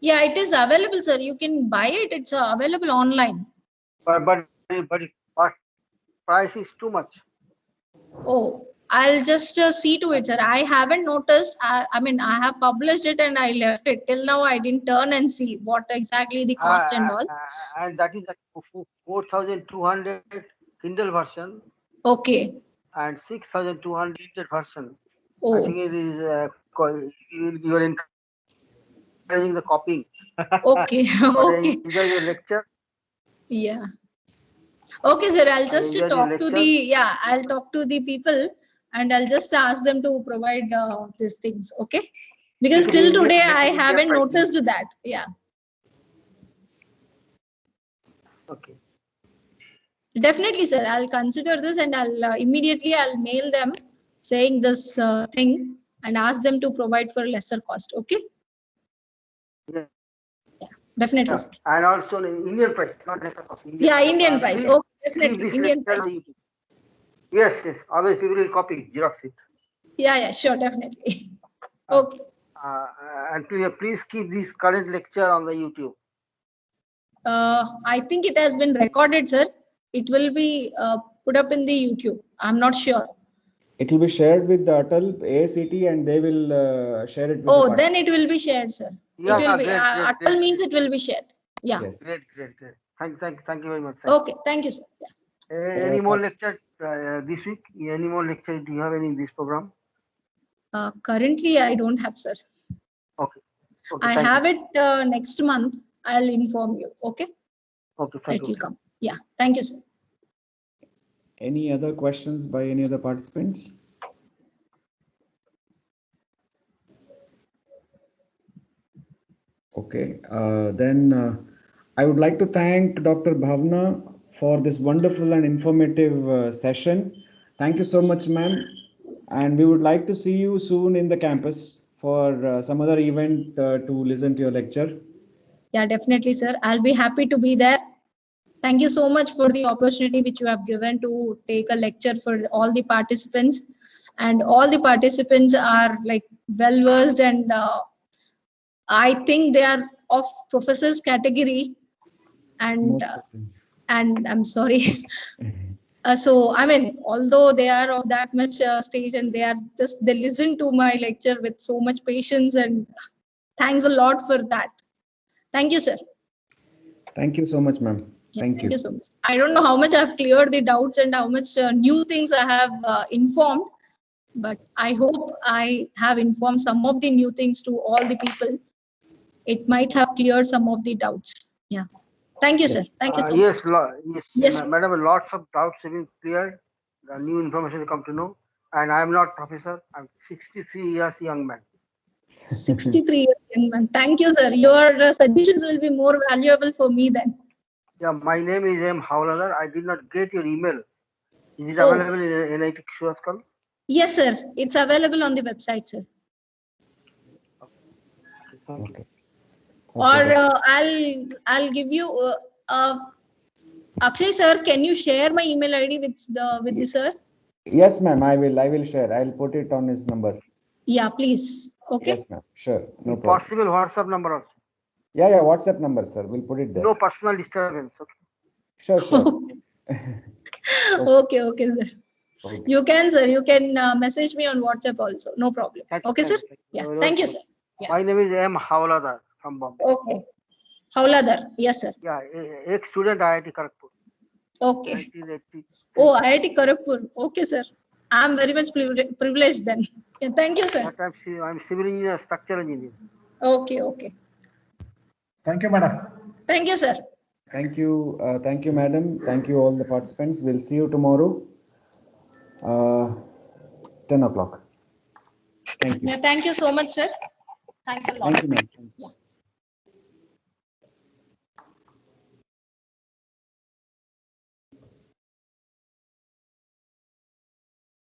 Speaker 1: Yeah, it is available, sir. You can buy it. It's available online.
Speaker 3: but price is too much.
Speaker 1: Oh, I'll just see to it, sir. I haven't noticed. I mean, I have published it and I left it. Till now, I didn't turn and see what exactly the cost and all.
Speaker 3: And that is like 4,200 Kindle version
Speaker 1: Okay.
Speaker 3: and 6,200 printed version. I think
Speaker 1: Oh,
Speaker 3: it is you are encouraging the copying.
Speaker 1: okay.
Speaker 3: But I
Speaker 1: Okay.
Speaker 3: enjoy your lecture.
Speaker 1: Yeah. Okay, sir. I'll
Speaker 3: I
Speaker 1: just
Speaker 3: enjoyed your
Speaker 1: talk to
Speaker 3: lecture.
Speaker 1: the, I'll talk to the people and I'll just ask them to provide these things. Okay. Because
Speaker 3: Make it
Speaker 1: till
Speaker 3: India,
Speaker 1: today,
Speaker 3: make
Speaker 1: I
Speaker 3: it India
Speaker 1: haven't
Speaker 3: price.
Speaker 1: noticed that. Yeah.
Speaker 3: Okay.
Speaker 1: Definitely, sir. I'll consider this and I'll mail them saying this thing and ask them to provide for lesser cost. Okay.
Speaker 3: Yeah.
Speaker 1: Definitely,
Speaker 3: Yeah.
Speaker 1: sir.
Speaker 3: And also in Indian price, not lesser cost. Indian
Speaker 1: Yeah,
Speaker 3: price.
Speaker 1: Indian
Speaker 3: And
Speaker 1: price.
Speaker 3: please
Speaker 1: Okay,
Speaker 3: keep
Speaker 1: definitely.
Speaker 3: this
Speaker 1: Indian
Speaker 3: lecture
Speaker 1: price.
Speaker 3: on YouTube. Yes, yes. Otherwise people will copy, xerox it.
Speaker 1: Yeah, sure, definitely.
Speaker 3: Uh,
Speaker 1: Okay.
Speaker 3: and please keep this current lecture on the YouTube.
Speaker 1: I think it has been recorded, sir. It will be put up in the YouTube. I'm not sure.
Speaker 2: It will be shared with the ATAL, ACT, and they will share it with the
Speaker 1: Oh,
Speaker 2: participant.
Speaker 1: then it will be shared, sir.
Speaker 3: Yeah,
Speaker 1: It will be.
Speaker 3: great,
Speaker 1: Atal means it will be shared. Yeah.
Speaker 2: Yes.
Speaker 3: great. Thank you very much.
Speaker 1: Okay. Thank you, sir. Yeah.
Speaker 3: Any more lecture this week? Any more lecture? Do you have any in this program?
Speaker 1: Currently, I don't have, sir.
Speaker 3: Okay.
Speaker 1: I
Speaker 3: thank
Speaker 1: have
Speaker 3: you.
Speaker 1: it next month. I'll inform you. Okay.
Speaker 3: Okay, thank
Speaker 1: It
Speaker 3: you.
Speaker 1: will come. Yeah. Thank you, sir.
Speaker 2: Any other questions by any other participants? Okay, then I would like to thank Dr. Bhavna for this wonderful and informative session. Thank you so much, ma'am. And we would like to see you soon in the campus for some other event to listen to your lecture.
Speaker 1: Yeah, definitely, sir. I'll be happy to be there. Thank you so much for the opportunity which you have given to take a lecture for all the participants. And all the participants are like well versed and I think they are of professors category and
Speaker 2: Most of them.
Speaker 1: and I'm sorry. So I mean, although they are of that much stage and they listen to my lecture with so much patience and thanks a lot for that. Thank you, sir.
Speaker 2: Thank you so much, ma'am.
Speaker 1: Yeah,
Speaker 2: Thank
Speaker 1: thank
Speaker 2: you.
Speaker 1: you so much. I don't know how much I've cleared the doubts and how much new things I have informed, but I hope I have informed some of the new things to all the people. It might have cleared some of the doubts. Yeah. Thank you, sir. Thank you so
Speaker 3: Yes,
Speaker 1: much. Yes.
Speaker 3: madam, lots of doubts have been cleared. The new information come to know. And I am not professor. I'm 63 years young man.
Speaker 1: 63 years young man. Thank you, sir. Your suggestions will be more valuable for me then.
Speaker 3: Yeah, my name is M. Howlader. I did not get your email. Is it
Speaker 1: Oh.
Speaker 3: available in NIT Surazkal?
Speaker 1: Yes, sir. It's available on the website, sir.
Speaker 3: Thank you.
Speaker 2: Okay.
Speaker 1: Or
Speaker 2: Okay.
Speaker 1: I'll give you Akshay sir. Can you share my email ID with the sir?
Speaker 2: Yes, ma'am. I will share. I'll put it on his number.
Speaker 1: Yeah, please. Okay.
Speaker 2: Yes, ma'am. Sure. No
Speaker 3: If
Speaker 2: problem.
Speaker 3: possible, WhatsApp number also.
Speaker 2: Yeah. WhatsApp number, sir. We'll put it there.
Speaker 3: No personal disturbance. Okay.
Speaker 2: Sure.
Speaker 1: Okay, sir.
Speaker 2: Okay.
Speaker 1: You can, sir. You can message me on WhatsApp also. No problem.
Speaker 3: Thank you,
Speaker 1: Okay, sir.
Speaker 3: thank you.
Speaker 1: Yeah.
Speaker 3: You're
Speaker 1: Thank you,
Speaker 3: welcome.
Speaker 1: sir. Yeah.
Speaker 3: My name is M. Howlader from Bombay.
Speaker 1: Okay. Howladar. Yes, sir.
Speaker 3: Yeah, ex-student IIT Kharagpur,
Speaker 1: Okay.
Speaker 3: 1983.
Speaker 1: Oh, IIT Kharagpur. Okay, sir. I'm very much privileged then. Yeah, thank you, sir.
Speaker 3: That I'm civil engineer, structural engineer.
Speaker 1: Okay, okay.
Speaker 5: Thank you, madam.
Speaker 1: Thank you, sir.
Speaker 2: Thank you, madam. Thank you, all the participants. We'll see you tomorrow, 10 o'clock. Thank you.
Speaker 1: Yeah, thank you so much, sir. Thanks a lot.
Speaker 2: Thank you, ma'am.
Speaker 1: Yeah.